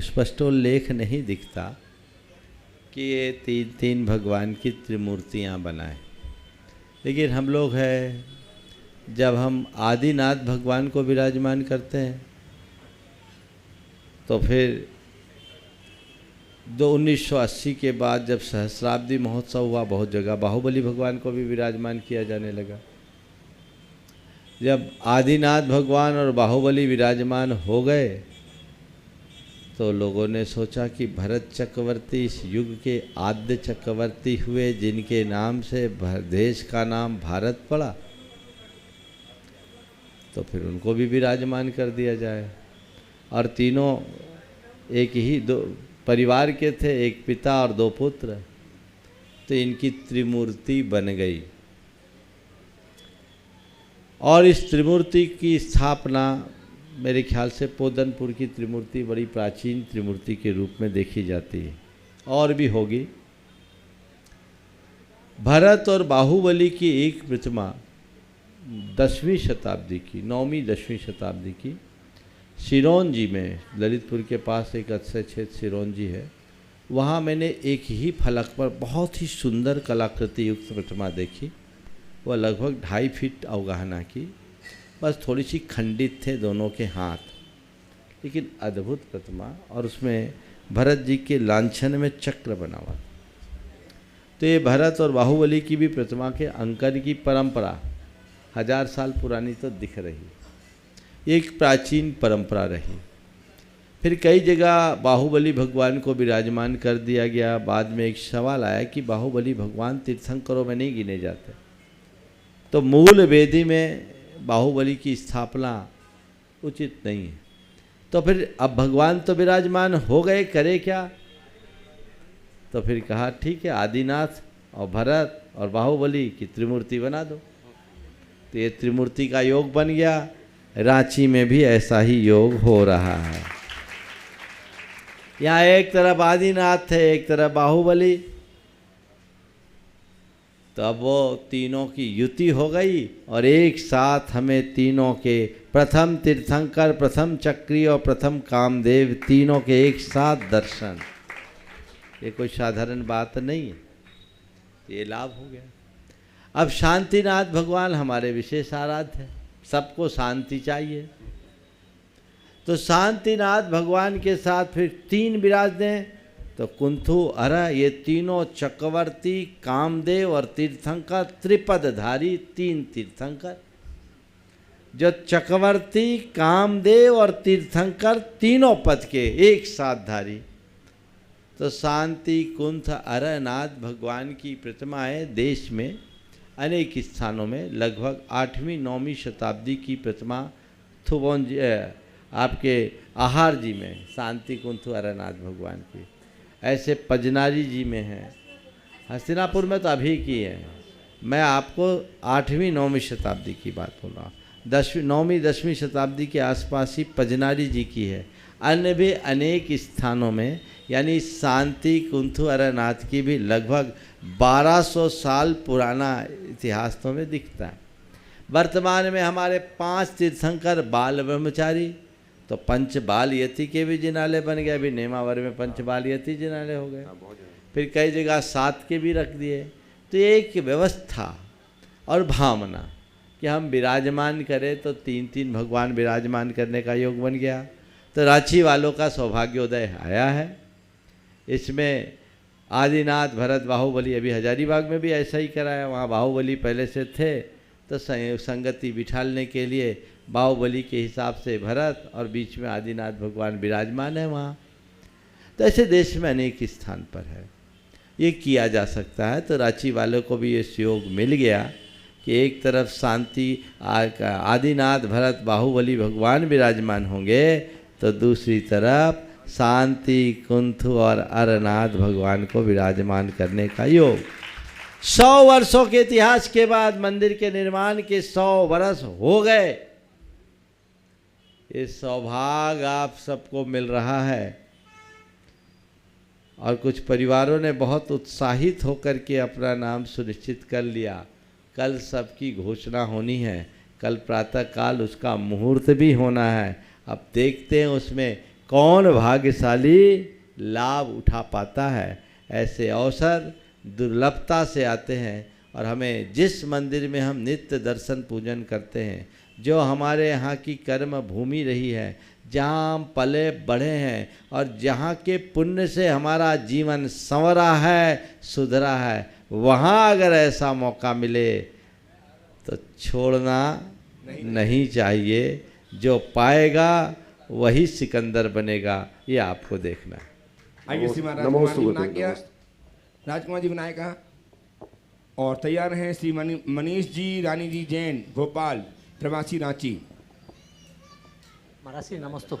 स्पष्टोल्लेख नहीं दिखता कि ये तीन भगवान की त्रिमूर्तियाँ बनाए। लेकिन हम लोग हैं, जब हम आदिनाथ भगवान को विराजमान करते हैं तो फिर 1980 के बाद जब सहस्राब्दी महोत्सव हुआ, बहुत जगह बाहुबली भगवान को भी विराजमान किया जाने लगा। जब आदिनाथ भगवान और बाहुबली विराजमान हो गए तो लोगों ने सोचा कि भरत चक्रवर्ती इस युग के आद्य चक्रवर्ती हुए, जिनके नाम से देश का नाम भारत पड़ा, तो फिर उनको भी विराजमान कर दिया जाए। और तीनों एक ही दो परिवार के थे, एक पिता और दो पुत्र, तो इनकी त्रिमूर्ति बन गई। और इस त्रिमूर्ति की स्थापना मेरे ख्याल से पोदनपुर की त्रिमूर्ति बड़ी प्राचीन त्रिमूर्ति के रूप में देखी जाती है, और भी होगी। भरत और बाहुबली की एक प्रतिमा 10वीं शताब्दी की, 9वीं 10वीं शताब्दी की सिरोंजी में, ललितपुर के पास एक अक्षय क्षेत्र सिरोंजी है, वहाँ मैंने एक ही फलक पर बहुत ही सुंदर कलाकृति युक्त प्रतिमा देखी। वह लगभग 2.5 फीट अवगाहना की, बस थोड़ी सी खंडित थे दोनों के हाथ, लेकिन अद्भुत प्रतिमा। और उसमें भरत जी के लांछन में चक्र बना हुआ। तो ये भरत और बाहुबली की भी प्रतिमा के अंकन की परंपरा 1000 साल पुरानी तो दिख रही। एक प्राचीन परंपरा रही। फिर कई जगह बाहुबली भगवान को विराजमान कर दिया गया। बाद में एक सवाल आया कि बाहुबली भगवान तीर्थंकरों में नहीं गिने जाते, तो मूल वेदी में बाहुबली की स्थापना उचित नहीं है। तो फिर अब भगवान तो विराजमान हो गए, करे क्या? तो फिर कहा ठीक है, आदिनाथ और भरत और बाहुबली की त्रिमूर्ति बना दो। तो ये त्रिमूर्ति का योग बन गया। रांची में भी ऐसा ही योग हो रहा है। यहाँ एक तरफ आदिनाथ है, एक तरफ बाहुबली, तो अब वो तीनों की युति हो गई और एक साथ हमें तीनों के, प्रथम तीर्थंकर, प्रथम चक्री और प्रथम कामदेव, तीनों के एक साथ दर्शन। ये कोई साधारण बात नहीं है, ये लाभ हो गया। अब शांतिनाथ भगवान हमारे विशेष आराध्य है। सबको शांति चाहिए। तो शांतिनाथ भगवान के साथ फिर 3 विराजते हैं, तो कुंथु अर, ये तीनों चक्रवर्ती, कामदेव और तीर्थंकर, त्रिपदधारी 3 तीर्थंकर। जो चक्रवर्ती, कामदेव और तीर्थंकर तीनों पद के एक साथ धारी। तो शांति कुंथ अरनाथ भगवान की प्रतिमाएं देश में अनेक स्थानों में, लगभग 8वीं-9वीं शताब्दी की प्रतिमा थुबोन आपके आहार जी में शांति कुंथ अरनाथ भगवान की, ऐसे पजनारी जी में है, हस्तिनापुर में तो अभी की है। मैं आपको 8वीं-9वीं शताब्दी की बात बोल रहा हूँ। 9वीं-10वीं शताब्दी के आसपास ही पजनारी जी की है। अन्य भी अनेक स्थानों में, यानी शांति कुंथु अरनाथ की भी लगभग 1200 साल पुराना इतिहास तो में दिखता है। वर्तमान में हमारे 5 तीर्थंकर बाल ब्रह्मचारी, तो पंच बाल यति के भी जिनालय बन गए। अभी नेमावर में पंच बाल यति जिनालय हो गए, फिर कई जगह 7 के भी रख दिए। तो एक व्यवस्था और भावना कि हम विराजमान करें, तो 3-3 भगवान विराजमान करने का योग बन गया। तो रांची वालों का सौभाग्योदय आया है। इसमें आदिनाथ, भरत, बाहुबली, अभी हजारीबाग में भी ऐसा ही कराया। वहाँ बाहुबली पहले से थे, तो संगति बिठालने के लिए बाहुबली के हिसाब से भरत और बीच में आदिनाथ भगवान विराजमान है वहाँ। तो ऐसे देश में अनेक स्थान पर है, ये किया जा सकता है। तो रांची वालों को भी ये सहयोग मिल गया कि एक तरफ शांति आदिनाथ, भरत, बाहुबली भगवान विराजमान होंगे, तो दूसरी तरफ शांति कुंथु और अरनाथ भगवान को विराजमान करने का योग। 100 वर्षों के इतिहास के बाद मंदिर के निर्माण के 100 वर्ष हो गए। ये सौभाग्य आप सबको मिल रहा है। और कुछ परिवारों ने बहुत उत्साहित होकर के अपना नाम सुनिश्चित कर लिया। कल सबकी घोषणा होनी है, कल प्रातःकाल उसका मुहूर्त भी होना है। अब देखते हैं उसमें कौन भाग्यशाली लाभ उठा पाता है। ऐसे अवसर दुर्लभता से आते हैं, और हमें जिस मंदिर में हम नित्य दर्शन पूजन करते हैं, जो हमारे यहाँ की कर्म भूमि रही है, जहाँ हम पले बढ़े हैं, और जहाँ के पुण्य से हमारा जीवन संवरा है, सुधरा है, वहाँ अगर ऐसा मौका मिले तो छोड़ना नहीं चाहिए। जो पाएगा वही सिकंदर बनेगा, ये आपको देखना है। आइए श्रीमान राजकुमार जी विनायका, और तैयार हैं श्री मनीष जी, रानी जी जैन, भोपाल, प्रवासी रांची। महाराज नमस्ते।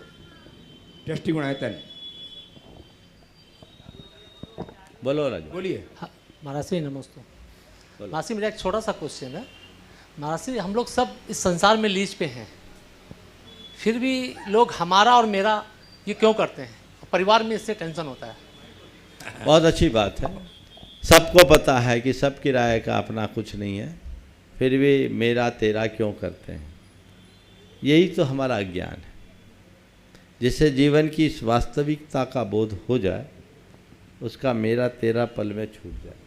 ट्रस्टी गुणायतन, बोलो राजू। बोलिए। हाँ महाराज नमस्ते। महाराज मेरा एक छोटा सा क्वेश्चन है। महाराज हम लोग सब इस संसार में लीज पे हैं, फिर भी लोग हमारा और मेरा ये क्यों करते हैं? परिवार में इससे टेंशन होता है। बहुत अच्छी बात है। सबको पता है कि सब किराए का अपना कुछ नहीं है, फिर भी मेरा तेरा क्यों करते हैं? यही तो हमारा अज्ञान है। जिससे जीवन की इस वास्तविकता का बोध हो जाए, उसका मेरा तेरा पल में छूट जाए।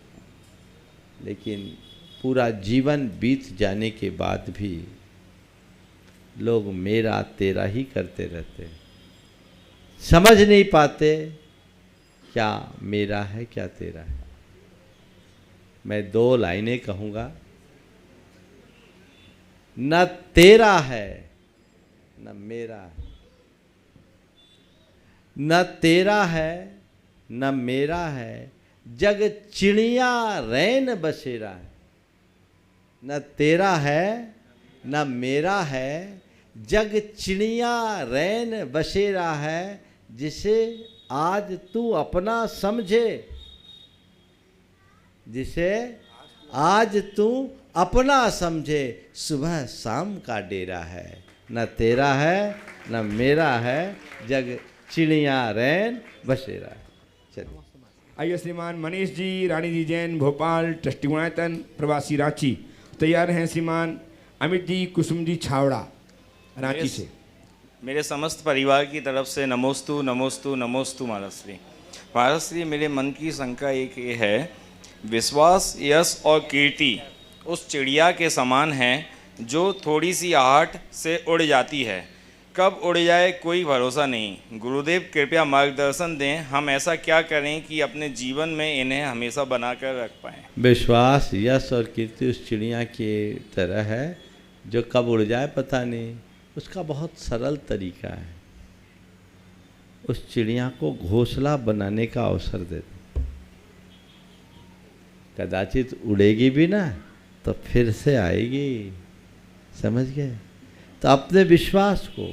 लेकिन पूरा जीवन बीत जाने के बाद भी लोग मेरा तेरा ही करते रहते हैं, समझ नहीं पाते क्या मेरा है क्या तेरा है। मैं 2 लाइनें कहूँगा, न तेरा है न मेरा है, न तेरा है न मेरा है, जग चिड़िया रैन बसेरा है। न तेरा है न मेरा है, जग चिड़िया रैन बसेरा है, जिसे आज तू अपना समझे, जिसे आज तू अपना समझे, सुबह शाम का डेरा है। न तेरा है न मेरा है, जग चिड़िया रैन बसेरा है। चलिए आइए श्रीमान मनीष जी, रानी जी जैन, भोपाल, ट्रस्टी गुणायतन, प्रवासी रांची। तैयार हैं श्रीमान अमित जी, कुसुम जी छावड़ा, रांची से। मेरे समस्त परिवार की तरफ से नमोस्तु नमोस्तु नमोस्तु महाराज श्री। महाराज श्री, मेरे मन की शंका एक ये है, विश्वास, यश और कीर्ति उस चिड़िया के समान है जो थोड़ी सी आहट से उड़ जाती है। कब उड़ जाए कोई भरोसा नहीं। गुरुदेव कृपया मार्गदर्शन दें, हम ऐसा क्या करें कि अपने जीवन में इन्हें हमेशा बनाकर रख पाएं। विश्वास, यश और कीर्ति उस चिड़िया की तरह है जो कब उड़ जाए पता नहीं। उसका बहुत सरल तरीका है, उस चिड़िया को घोंसला बनाने का अवसर दे दो। कदाचित उड़ेगी भी ना तो फिर से आएगी, समझ गए? तो अपने विश्वास को,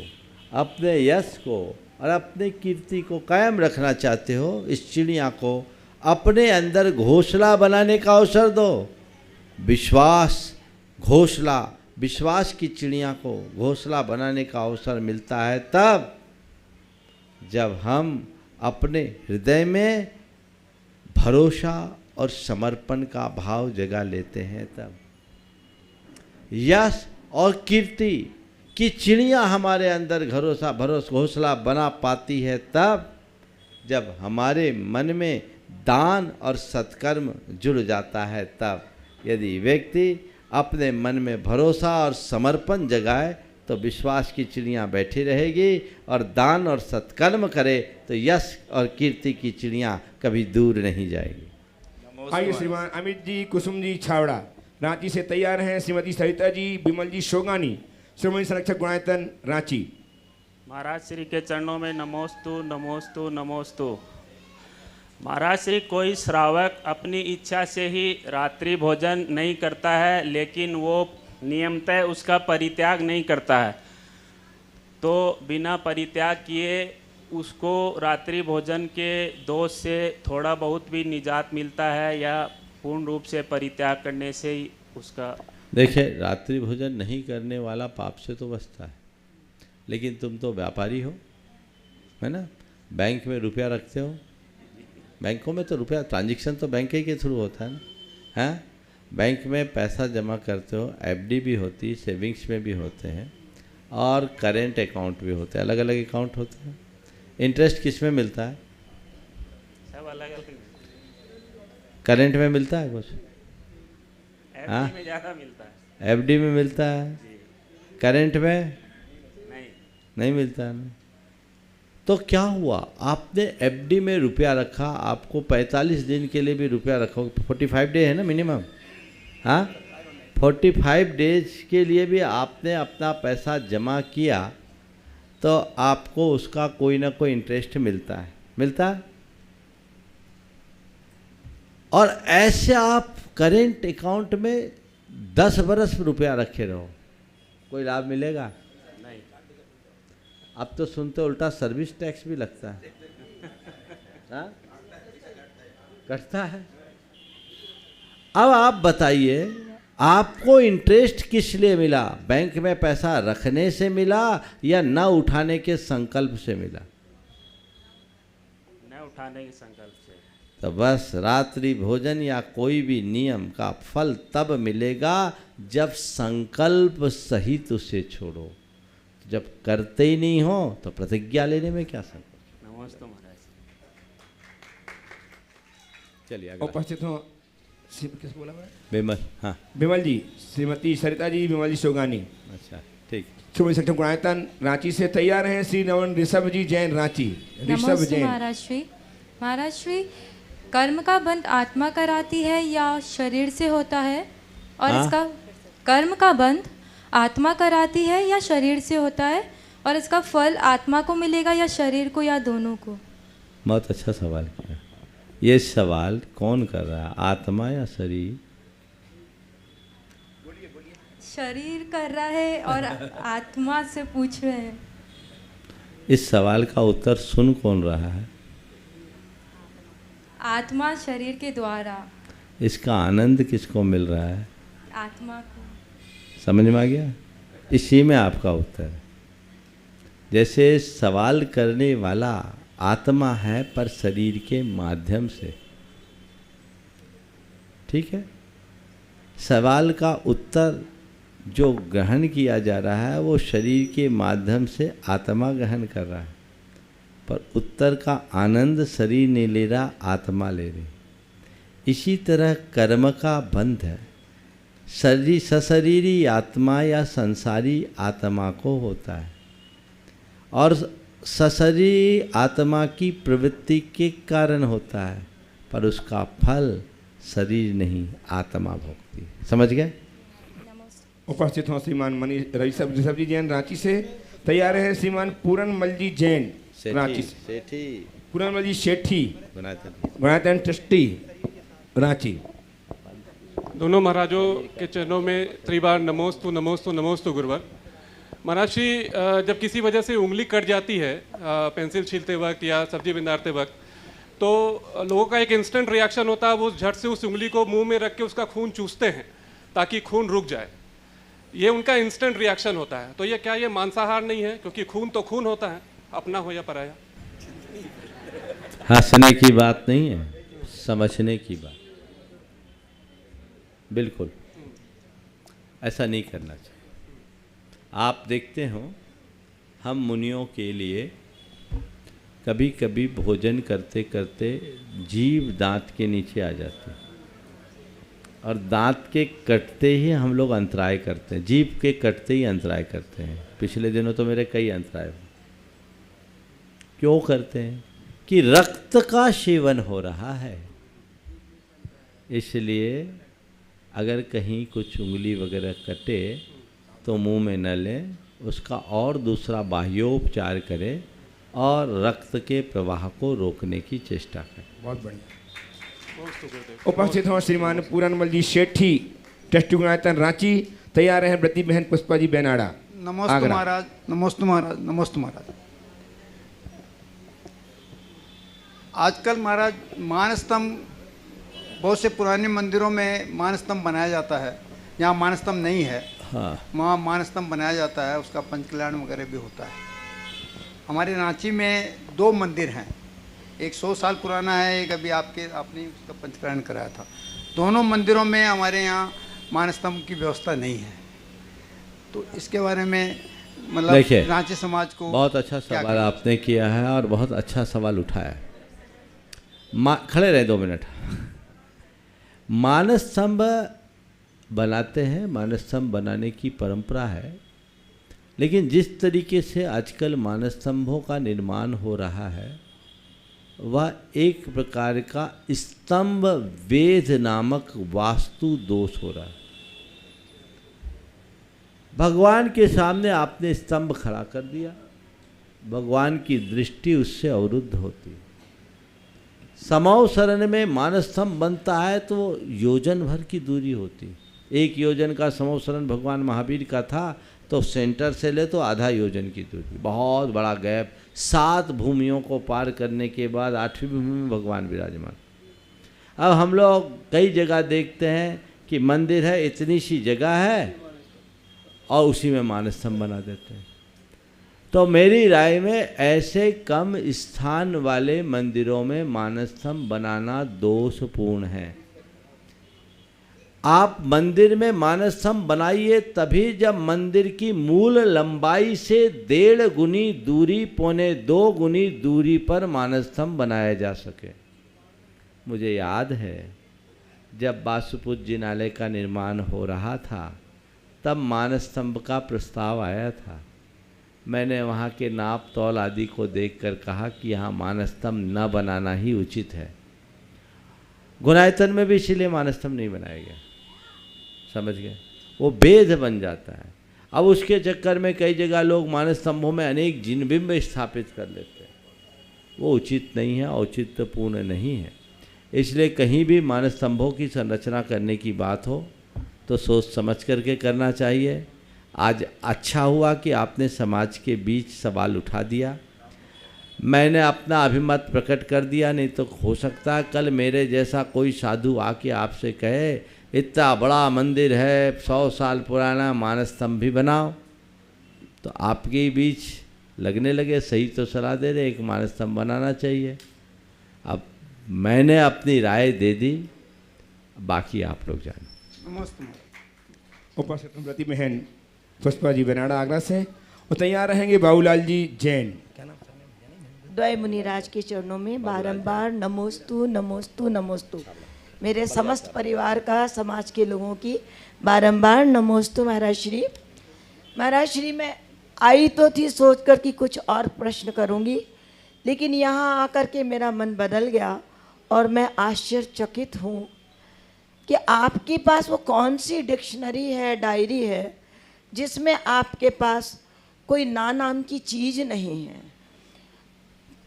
अपने यश को और अपने कीर्ति को कायम रखना चाहते हो, इस चिड़िया को अपने अंदर घोंसला बनाने का अवसर दो। विश्वास, घोंसला, विश्वास की चिड़िया को घोंसला बनाने का अवसर मिलता है तब जब हम अपने हृदय में भरोसा और समर्पण का भाव जगा लेते हैं। तब यश और कीर्ति की चिड़िया हमारे अंदर घोंसला बना पाती है तब जब हमारे मन में दान और सत्कर्म जुड़ जाता है। तब यदि व्यक्ति अपने मन में भरोसा और समर्पण जगाए तो विश्वास की चिड़िया बैठी रहेगी, और दान और सत्कर्म करे तो यश और कीर्ति की चिड़िया कभी दूर नहीं जाएगी। आइए श्रीमान अमित जी कुसुम जी छावड़ा रांची से तैयार हैं। श्रीमती सरिता जी, विमल जी शोगानी, श्रोमणी संरक्षक गुणायतन रांची। महाराज श्री के चरणों में नमोस्तु नमोस्तु नमोस्तु। महाराज श्री, कोई श्रावक अपनी इच्छा से ही रात्रि भोजन नहीं करता है, लेकिन वो नियमतः उसका परित्याग नहीं करता है, तो बिना परित्याग किए उसको रात्रि भोजन के दोष से थोड़ा बहुत भी निजात मिलता है या पूर्ण रूप से परित्याग करने से ही उसका? देखिए, रात्रि भोजन नहीं करने वाला पाप से तो बचता है, लेकिन तुम तो व्यापारी हो, है ना? बैंक में रुपया रखते हो, बैंकों में तो रुपया ट्रांजैक्शन तो बैंक ही के थ्रू होता है ना, हैं? बैंक में पैसा जमा करते हो, एफडी भी होती है, सेविंग्स में भी होते हैं और करेंट अकाउंट भी होते हैं, अलग अलग अकाउंट होते हैं। इंटरेस्ट किस में मिलता है? सब अलग अलग। करेंट में मिलता है कुछ? एफडी में ज़्यादा मिलता है। एफडी में मिलता है, करेंट में नहीं मिलता है ना। तो क्या हुआ, आपने एफडी में रुपया रखा, आपको 45 दिन के लिए भी रुपया रखो, 45 डे है ना मिनिमम, हाँ 45 डेज के लिए भी आपने अपना पैसा जमा किया तो आपको उसका कोई ना कोई इंटरेस्ट मिलता है। और ऐसे आप करेंट अकाउंट में 10 बरस रुपया रखे रहो, कोई लाभ मिलेगा नहीं। अब तो सुनते उल्टा सर्विस टैक्स भी लगता है, हाँ कटता है। अब आप बताइए, आपको इंटरेस्ट किस लिए मिला? बैंक में पैसा रखने से मिला या न उठाने के संकल्प से मिला? न उठाने के संकल्प से। तो बस रात्रि भोजन या कोई भी नियम का फल तब मिलेगा जब संकल्प सहित उसे छोड़ो। जब करते ही नहीं हो तो प्रतिज्ञा लेने में क्या संकोच। नमस्ते महाराज। चलिए उपस्थित हो, किस बोला मैं? विमल, हाँ विमल जी, श्रीमती सरिता जी, विमल जी शोगानी। अच्छा ठीक। श्रोमणी संरक्षक गुणायतन रांची से तैयार हैं। श्री नवन ऋषभ जी जैन रांची। ऋषभ जैन। महाराज श्री, कर्म का बंध आत्मा कराती है या शरीर से होता है? और इसका कर्म का बंध आत्मा कराती है या शरीर से होता है? और इसका फल आत्मा को मिलेगा या शरीर को या दोनों को? बहुत अच्छा सवाल किया। ये सवाल कौन कर रहा है, आत्मा या शरीर? शरीर कर रहा है और आत्मा से पूछ रहे हैं। इस सवाल का उत्तर सुन कौन रहा है? आत्मा शरीर के द्वारा। इसका आनंद किसको मिल रहा है? आत्मा को। समझ में आ गया? इसी में आपका उत्तर है। जैसे सवाल करने वाला आत्मा है पर शरीर के माध्यम से, ठीक है? सवाल का उत्तर जो ग्रहण किया जा रहा है वो शरीर के माध्यम से आत्मा ग्रहण कर रहा है, पर उत्तर का आनंद शरीर नहीं ले रहा, आत्मा ले रही। इसी तरह कर्म का बंध है, सशरीरी आत्मा या संसारी आत्मा को होता है, और सशरीरी आत्मा की प्रवृत्ति के कारण होता है, पर उसका फल शरीर नहीं आत्मा भोगती है। समझ गए? उपस्थित हों श्रीमान मनीष ऋषभ जी जैन रांची से। तैयार है श्रीमान पूरनमल जी जैन रांची से। पूरनमल जी सेठी गुणायतन ट्रस्टी रांची। दोनों महाराजों के चरणों में त्रिबार नमोस्तु नमोस्तु नमोस्तु गुरुवर। महाराज श्री, जब किसी वजह से उंगली कट जाती है पेंसिल छीलते वक्त या सब्जी बिंदारते वक्त, तो लोगों का एक इंस्टेंट रिएक्शन होता है, वो झट से उस उंगली को मुंह में रख के उसका खून चूसते हैं ताकि खून रुक जाए। ये उनका इंस्टेंट रिएक्शन होता है। तो ये क्या ये मांसाहार नहीं है? क्योंकि खून तो खून होता है, अपना हो या पराया। हंसने की बात नहीं है, समझने की बात। बिल्कुल ऐसा नहीं करना चाहिए। आप देखते हो, हम मुनियों के लिए कभी कभी भोजन करते करते जीभ दांत के नीचे आ जाती है, और दांत के कटते ही हम लोग अंतराय करते हैं, जीभ के कटते ही अंतराय करते हैं। पिछले दिनों तो मेरे कई अंतराय हुए। क्यों करते हैं? कि रक्त का सेवन हो रहा है। इसलिए अगर कहीं कुछ उंगली वगैरह कटे तो मुंह में न लें, उसका और दूसरा बाह्योपचार करें और रक्त के प्रवाह को रोकने की चेष्टा करें। बहुत बढ़िया। उपस्थित हो श्रीमान पूरनमल जी सेठी ट्रस्टी गुणायतन रांची। तैयार हैं ब्रती बहन पुष्पा जी बेनाड़ा। नमोस्तु महाराज, नमोस्तु महाराज, नमोस्तु महाराज। आजकल महाराज मानस्तंभ, बहुत से पुराने मंदिरों में मानस्तंभ बनाया जाता है, यहाँ मानस्तंभ नहीं है। हाँ। वहाँ मानस्तंभ बनाया जाता है, उसका पंचकल्याण वगैरह भी होता है। हमारे रांची में 2 मंदिर हैं, एक 100 साल पुराना है, एक अभी आपने उसका पंचकल्याण कराया था। दोनों मंदिरों में हमारे यहाँ मानस्तंभ की व्यवस्था नहीं है। तो इसके बारे में मतलब रांची समाज को बहुत अच्छा सवाल आपने किया है और बहुत अच्छा सवाल उठाया है। खड़े रहे 2 मिनट। मानस्तंभ बनाते हैं, मानस्तंभ बनाने की परंपरा है, लेकिन जिस तरीके से आजकल मानस्तंभों का निर्माण हो रहा है वह एक प्रकार का स्तंभ वेद नामक वास्तु दोष हो रहा है। भगवान के सामने आपने स्तंभ खड़ा कर दिया, भगवान की दृष्टि उससे अवरुद्ध होती है। समौ शरण में मानस्तंभ बनता है तो योजन भर की दूरी होती। 1 योजन का समौ शरण भगवान महावीर का था, तो सेंटर से ले तो आधा योजन की दूरी, बहुत बड़ा गैप। 7 भूमियों को पार करने के बाद 8वीं भूमि में भगवान विराजमान। अब हम लोग कई जगह देखते हैं कि मंदिर है, इतनी सी जगह है और उसी में मानस्तंभ बना देते हैं। तो मेरी राय में ऐसे कम स्थान वाले मंदिरों में मानस्तंभ बनाना दोषपूर्ण है। आप मंदिर में मानस्तंभ बनाइए तभी जब मंदिर की मूल लंबाई से 1.5 गुनी दूरी, 1.25 गुनी दूरी पर मानस्तंभ बनाया जा सके। मुझे याद है जब वासुपुर जिनालय का निर्माण हो रहा था तब मानस्तंभ का प्रस्ताव आया था। मैंने वहाँ के नाप तौल आदि को देखकर कहा कि यहाँ मानस्तंभ न बनाना ही उचित है। गुणायतन में भी इसीलिए मानस्तंभ नहीं बनाया गया, समझ गए? वो वेद बन जाता है। अब उसके चक्कर में कई जगह लोग मानस्तंभों में अनेक जिनबिंब स्थापित कर लेते हैं, वो उचित नहीं है, औचित्यपूर्ण नहीं है। इसलिए कहीं भी मानस्तंभों की संरचना करने की बात हो तो सोच समझ करके करना चाहिए। आज अच्छा हुआ कि आपने समाज के बीच सवाल उठा दिया, मैंने अपना अभिमत प्रकट कर दिया। नहीं तो हो सकता है कल मेरे जैसा कोई साधु आके आपसे कहे इतना बड़ा मंदिर है, 100 साल पुराना, मानस्तंभ भी बनाओ। तो आपके बीच लगने लगे सही तो सलाह दे रहे, एक मानस्तंभ बनाना चाहिए। अब मैंने अपनी राय दे दी, बाकी आप लोग जाने। उपस्थित प्रति बहन पुष्पा जी बेनाड़ा आगरा से और तैयार रहेंगे बाबूलाल जी जैन। क्या नाम? द्वय मुनिराज के चरणों में बारंबार नमोस्तु नमोस्तु नमोस्तु। मेरे समस्त परिवार का, समाज के लोगों की बारंबार नमोस्तु महाराज श्री। महाराज श्री, मैं आई तो थी सोच कर कि कुछ और प्रश्न करूंगी, लेकिन यहाँ आकर के मेरा मन बदल गया और मैं आश्चर्यचकित हूँ कि आपके पास वो कौन सी डिक्शनरी है, डायरी है, जिसमें आपके पास कोई ना नाम की चीज़ नहीं है।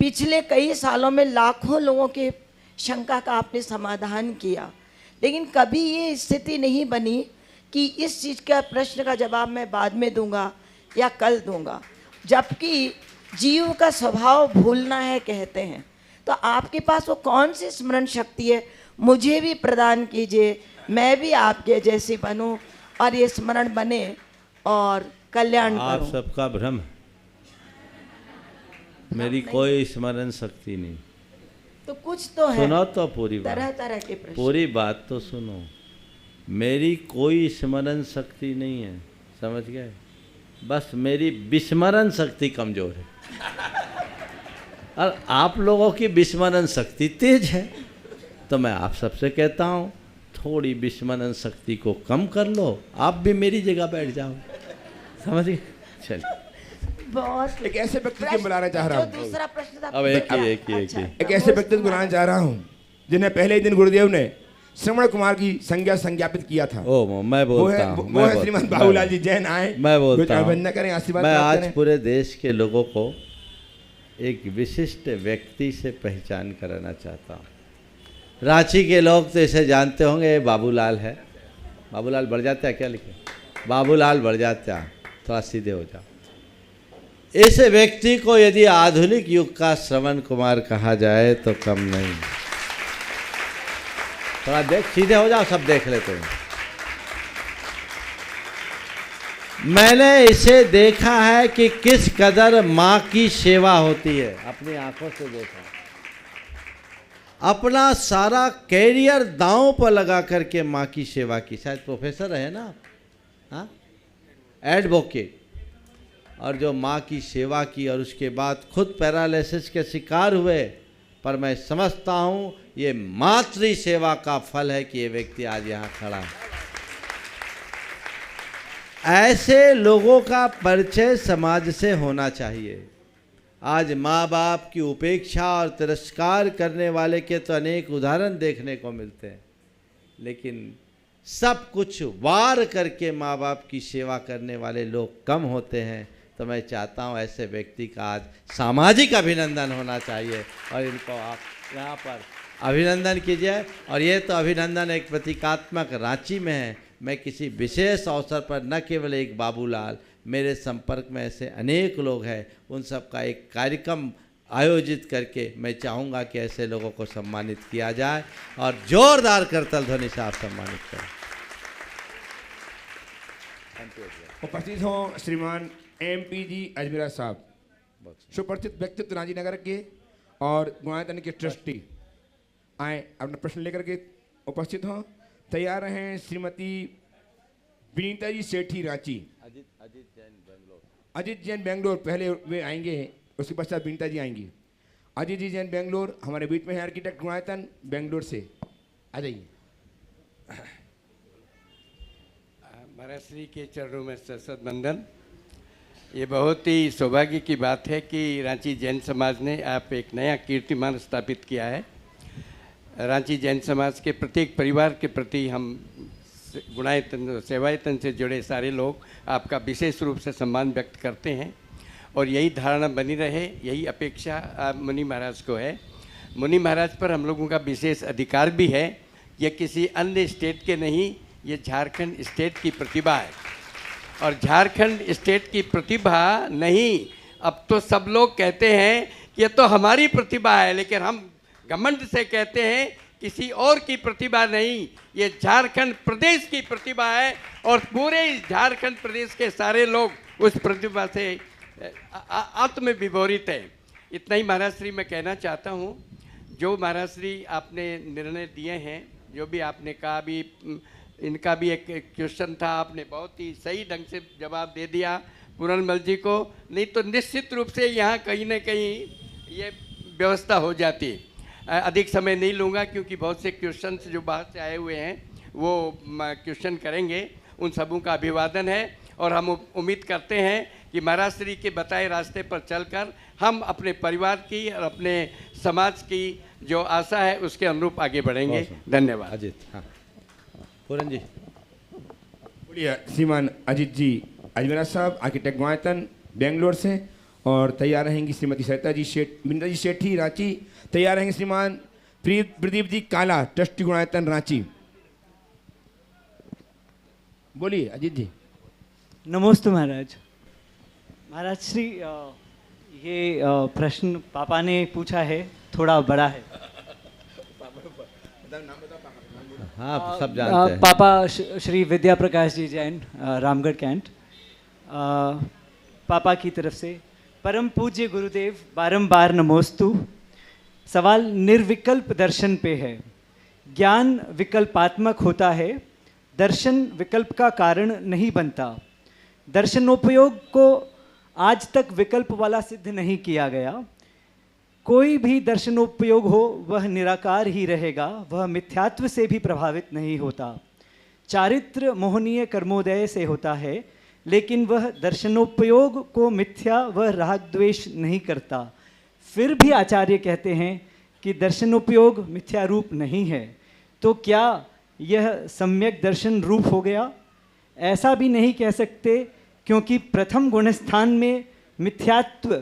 पिछले कई सालों में लाखों लोगों के शंका का आपने समाधान किया, लेकिन कभी ये स्थिति नहीं बनी कि इस चीज़ का प्रश्न का जवाब मैं बाद में दूंगा या कल दूंगा, जबकि जीव का स्वभाव भूलना है कहते हैं। तो आपके पास वो कौन सी स्मरण शक्ति है, मुझे भी प्रदान कीजिए, मैं भी आपके जैसी बनूं और ये स्मरण बने और कल्याण आप करूं। सबका भ्रम, मेरी कोई स्मरण शक्ति नहीं। तो कुछ तो है, सुनो तो पूरी बात, तरह तरह के प्रश्न। पूरी बात तो सुनो। मेरी कोई स्मरण शक्ति नहीं है, समझ गए? बस मेरी विस्मरण शक्ति कमजोर है और आप लोगों की विस्मरण शक्ति तेज है। तो मैं आप सबसे कहता हूँ थोड़ी विस्मरण शक्ति को कम कर लो, आप भी मेरी जगह बैठ जाओ, समझ गए? चलिए बहुत एक ऐसे व्यक्ति को बुलाना चाह रहा हूँ। दूसरा प्रश्न था। अब एक ऐसे व्यक्ति को बुलाना चाह रहा हूँ जिन्हें पहले ही दिन गुरुदेव ने श्रवण कुमार की संज्ञा संज्ञापित किया था। ओ मैं बोलता हूँ, वो है श्रीमान बाबूलाल जी जैन आए। मैं बोलता हूँ, वंदना करें, आशीर्वाद मैं प्राप्त आज करें। पूरे देश के लोगों को एक विशिष्ट व्यक्ति से पहचान कराना चाहता हूँ। रांची के लोग तो इसे जानते होंगे, ये बाबूलाल है। बाबूलाल बढ़ जाता है, क्या लिखे? बाबूलाल बढ़ जाता है, थोड़ा सीधे हो जाओ। इस व्यक्ति को यदि आधुनिक युग का श्रवण कुमार कहा जाए तो कम नहीं। थोड़ा देख, सीधे हो जाओ, सब देख लेते हैं। मैंने इसे देखा है कि किस कदर माँ की सेवा होती है, अपनी आंखों से देखा। अपना सारा कैरियर दांव पर लगा करके माँ की सेवा की। शायद प्रोफेसर है ना, हाँ, एडवोकेट। और जो माँ की सेवा की और उसके बाद खुद पैरालिसिस के शिकार हुए, पर मैं समझता हूँ ये मातृ सेवा का फल है कि ये व्यक्ति आज यहाँ खड़ा है। ऐसे लोगों का परिचय समाज से होना चाहिए। आज माँ बाप की उपेक्षा और तिरस्कार करने वाले के तो अनेक उदाहरण देखने को मिलते हैं, लेकिन सब कुछ वार करके माँ बाप की सेवा करने वाले लोग कम होते हैं। तो मैं चाहता हूँ ऐसे व्यक्ति का आज सामाजिक अभिनंदन होना चाहिए और इनको आप यहाँ पर अभिनंदन कीजिए। और ये तो अभिनंदन एक प्रतीकात्मक रांची में है। मैं किसी विशेष अवसर पर न केवल एक बाबूलाल, मेरे संपर्क में ऐसे अनेक लोग हैं, उन सब का एक कार्यक्रम आयोजित करके मैं चाहूँगा कि ऐसे लोगों को सम्मानित किया जाए और जोरदार करतल ध्वनि से आप सम्मानित करें। उपस्थित हों श्रीमान MP जी अजमेरा साहब, सुपरिचित व्यक्तित्व रांची नगर के और गुणायतन के ट्रस्टी, आए अपना प्रश्न लेकर के उपस्थित हों। तैयार हैं श्रीमती विनीता जी सेठी रांची। अजीत जैन बेंगलोर पहले वे आएंगे, उसके पश्चात विनीता जी आएंगी। अजीत जी जैन बेंगलोर हमारे बीच में है, आर्किटेक्ट गुणायतन बेंगलोर से। आ जाइए। महाराज श्री के चरणों में सशत बंदन। ये बहुत ही सौभाग्य की बात है कि रांची जैन समाज ने आप एक नया कीर्तिमान स्थापित किया है। रांची जैन समाज के प्रत्येक परिवार के प्रति हम गुणायतन सेवायतन से जुड़े सारे लोग आपका विशेष रूप से सम्मान व्यक्त करते हैं और यही धारणा बनी रहे, यही अपेक्षा मुनि महाराज को है। मुनि महाराज पर हम लोगों का विशेष अधिकार भी है। ये किसी अन्य स्टेट के नहीं, ये झारखंड स्टेट की प्रतिभा है और झारखंड स्टेट की प्रतिभा नहीं, अब तो सब लोग कहते हैं कि ये तो हमारी प्रतिभा है, लेकिन हम घमंड से कहते हैं किसी और की प्रतिभा नहीं, ये झारखंड प्रदेश की प्रतिभा है और पूरे झारखंड प्रदेश के सारे लोग उस प्रतिभा से आत्मविभोरित है। इतना ही महाराज श्री मैं कहना चाहता हूँ। जो महाराज श्री आपने निर्णय दिए हैं, जो भी आपने कहा, भी इनका भी एक क्वेश्चन था, आपने बहुत ही सही ढंग से जवाब दे दिया पूरनमल जी को। नहीं तो निश्चित रूप से यहाँ कहीं ना कहीं ये व्यवस्था हो जाती। अधिक समय नहीं लूँगा क्योंकि बहुत से क्वेश्चंस जो बाहर से आए हुए हैं वो क्वेश्चन करेंगे। उन सबों का अभिवादन है और हम उम्मीद करते हैं कि महाराज श्री के बताए रास्ते पर चलकर हम अपने परिवार की और अपने समाज की जो आशा है उसके अनुरूप आगे बढ़ेंगे। धन्यवाद। अजीत, हाँ पूरन जी। बोलिए श्रीमान अजीत जी अजमेरा साहब, आर्किटेक्ट गुणायतन बेंगलोर से। और तैयार रहेंगी श्रीमती सरिता जी बिंदा जी सेठी रांची। तैयार रहेंगे श्रीमान प्रदीप जी काला, ट्रस्टी गुणायतन रांची। बोलिए अजीत जी। नमस्ते महाराज। महाराज श्री ये प्रश्न पापा ने पूछा है, थोड़ा बड़ा है। हाँ सब जानते हैं। पापा श्री विद्या प्रकाश जी जैन, रामगढ़ कैंट। पापा की तरफ से परम पूज्य गुरुदेव बारंबार नमोस्तु। सवाल निर्विकल्प दर्शन पे है। ज्ञान विकल्पात्मक होता है, दर्शन विकल्प का कारण नहीं बनता। दर्शनोपयोग को आज तक विकल्प वाला सिद्ध नहीं किया गया। कोई भी दर्शनोपयोग हो वह निराकार ही रहेगा, वह मिथ्यात्व से भी प्रभावित नहीं होता। चारित्र मोहनीय कर्मोदय से होता है, लेकिन वह दर्शनोपयोग को मिथ्या व राग द्वेष नहीं करता। फिर भी आचार्य कहते हैं कि दर्शनोपयोग मिथ्या रूप नहीं है, तो क्या यह सम्यक दर्शन रूप हो गया? ऐसा भी नहीं कह सकते, क्योंकि प्रथम गुणस्थान में मिथ्यात्व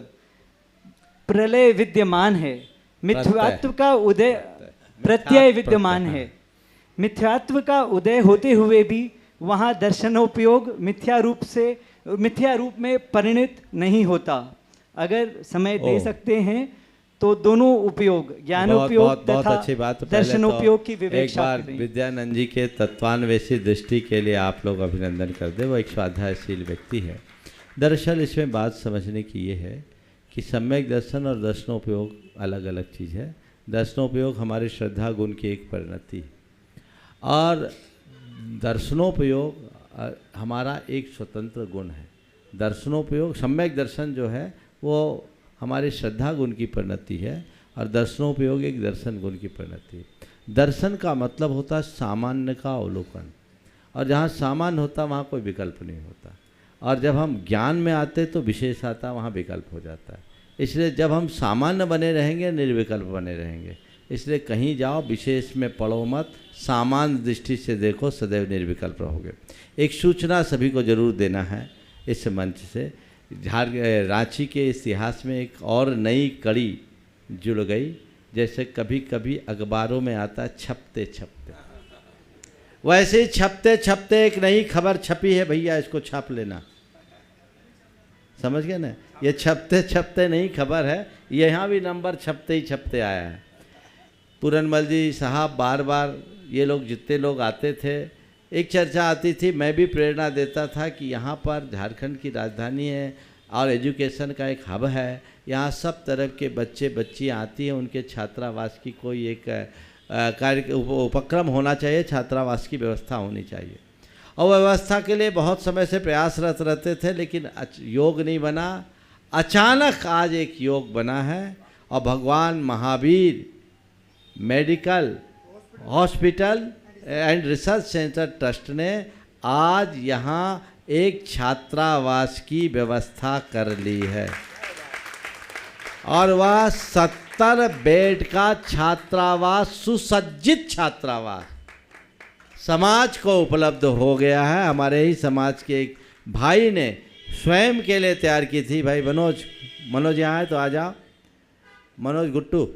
प्रलय विद्यमान है, मिथ्यात्व का उदय प्रत्यय विद्यमान है। मिथ्यात्व का उदय होते हुए भी वहाँ दर्शनोपयोग मिथ्या रूप में परिणित नहीं होता। अगर समय दे सकते हैं तो दोनों उपयोग, ज्ञानोपयोग तथा दर्शनोपयोग की विवेचना एक बार विद्यानंद जी के तत्वान्वेषी दृष्टि के लिए आप लोग अभिनंदन कर दें। वो एक स्वाध्यायशील व्यक्ति है। दरअसल इसमें बात समझने की ये है कि सम्यक दर्शन और दर्शनोपयोग अलग अलग चीज़ है। दर्शनोपयोग हमारी श्रद्धा गुण की एक परिणति और दर्शनोपयोग हमारा एक स्वतंत्र गुण है। दर्शनोपयोग सम्यक दर्शन जो है वो हमारे श्रद्धा गुण की परिणति है और दर्शनोपयोग एक दर्शन गुण की परिणति है। दर्शन का मतलब होता है सामान्य का अवलोकन, और जहाँ सामान्य होता वहाँ कोई विकल्प नहीं होता। और जब हम ज्ञान में आते तो विशेष आता, वहाँ विकल्प हो जाता है। इसलिए जब हम सामान्य बने रहेंगे निर्विकल्प बने रहेंगे। इसलिए कहीं जाओ विशेष में पढ़ो मत, सामान्य दृष्टि से देखो, सदैव निर्विकल्प रहोगे। एक सूचना सभी को जरूर देना है इस मंच से। रांची के इतिहास में एक और नई कड़ी जुड़ गई। जैसे कभी कभी अखबारों में आता छपते छपते, वैसे ही छपते छपते एक नई खबर छपी है, भैया इसको छाप लेना। समझ गए ना? ये छपते छपते नई खबर है, यहाँ भी नंबर छपते ही छपते आया है। पूरनमल जी साहब बार बार ये लोग जितने लोग आते थे, एक चर्चा आती थी, मैं भी प्रेरणा देता था कि यहाँ पर झारखंड की राजधानी है और एजुकेशन का एक हब है। यहाँ सब तरह के बच्चे बच्चियाँ आती हैं, उनके छात्रावास की कोई एक कार्य उपक्रम होना चाहिए, छात्रावास की व्यवस्था होनी चाहिए। और व्यवस्था के लिए बहुत समय से प्रयासरत रहते थे, लेकिन योग नहीं बना। अचानक आज एक योग बना है और भगवान Mahavir medical hospital and research centre trust ने आज यहाँ एक छात्रावास की व्यवस्था कर ली है और वह 70 बेड का छात्रावास, सुसज्जित छात्रावास समाज को उपलब्ध हो गया है। हमारे ही समाज के एक भाई ने स्वयं के लिए तैयार की थी। भाई मनोज यहाँ है तो आ जाओ, मनोज गुट्टू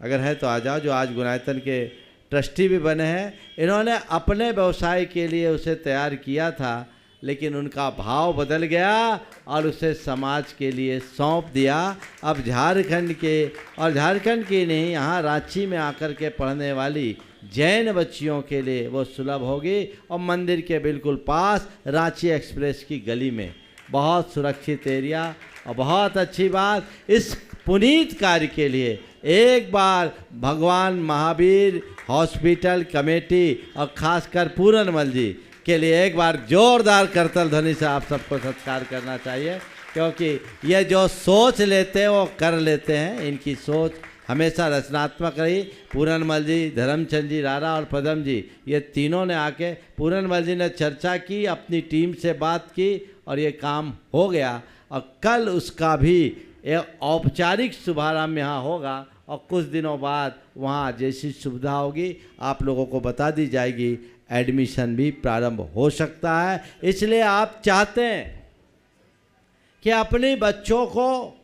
अगर है तो आ जाओ, जो आज गुणायतन के ट्रस्टी भी बने हैं। इन्होंने अपने व्यवसाय के लिए उसे तैयार किया था, लेकिन उनका भाव बदल गया और उसे समाज के लिए सौंप दिया। अब झारखंड के, और झारखंड की नहीं, यहाँ रांची में आकर के पढ़ने वाली जैन बच्चियों के लिए वो सुलभ होगी। और मंदिर के बिल्कुल पास रांची एक्सप्रेस की गली में, बहुत सुरक्षित एरिया और बहुत अच्छी बात। इस पुनीत कार्य के लिए एक बार भगवान महावीर हॉस्पिटल कमेटी और खासकर पूरनमल जी के लिए एक बार जोरदार करतल ध्वनि से आप सबको सत्कार करना चाहिए, क्योंकि ये जो सोच लेते हैं वो कर लेते हैं। इनकी सोच हमेशा रचनात्मक रही। पूरनमल जी, धर्मचंद जी रारा और पदम जी, ये तीनों ने आके, पूरनमल जी ने चर्चा की, अपनी टीम से बात की और ये काम हो गया। और कल उसका भी एक औपचारिक शुभारंभ यहाँ होगा और कुछ दिनों बाद वहाँ जैसी सुविधा होगी आप लोगों को बता दी जाएगी। एडमिशन भी प्रारंभ हो सकता है। इसलिए आप चाहते हैं कि अपने बच्चों को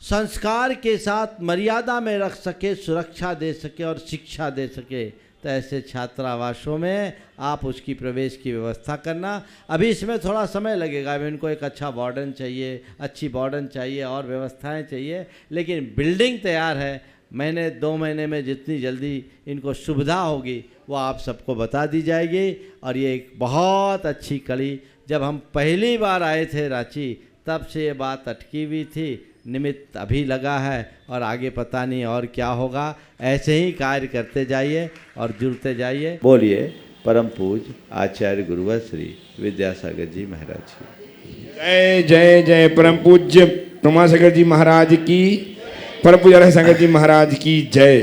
संस्कार के साथ मर्यादा में रख सके, सुरक्षा दे सके और शिक्षा दे सके, तो ऐसे छात्रावासों में आप उसकी प्रवेश की व्यवस्था करना। अभी इसमें थोड़ा समय लगेगा, अभी इनको एक अच्छा वार्डन चाहिए, अच्छी वार्डन चाहिए और व्यवस्थाएं चाहिए, लेकिन बिल्डिंग तैयार है। महीने 2 महीने में जितनी जल्दी इनको सुविधा होगी वो आप सबको बता दी जाएगी। और ये एक बहुत अच्छी कड़ी, जब हम पहली बार आए थे रांची तब से ये बात अटकी हुई थी, निमित्त अभी लगा है और आगे पता नहीं और क्या होगा। ऐसे ही कार्य करते जाइए और जुड़ते जाइए। बोलिए परम पूज्य आचार्य गुरुवर श्री विद्यासागर जी महाराज की जय जय जय। परम पूज्य प्रमासागर जी महाराज की, परम पूज्य रविशंकर जी महाराज की जय।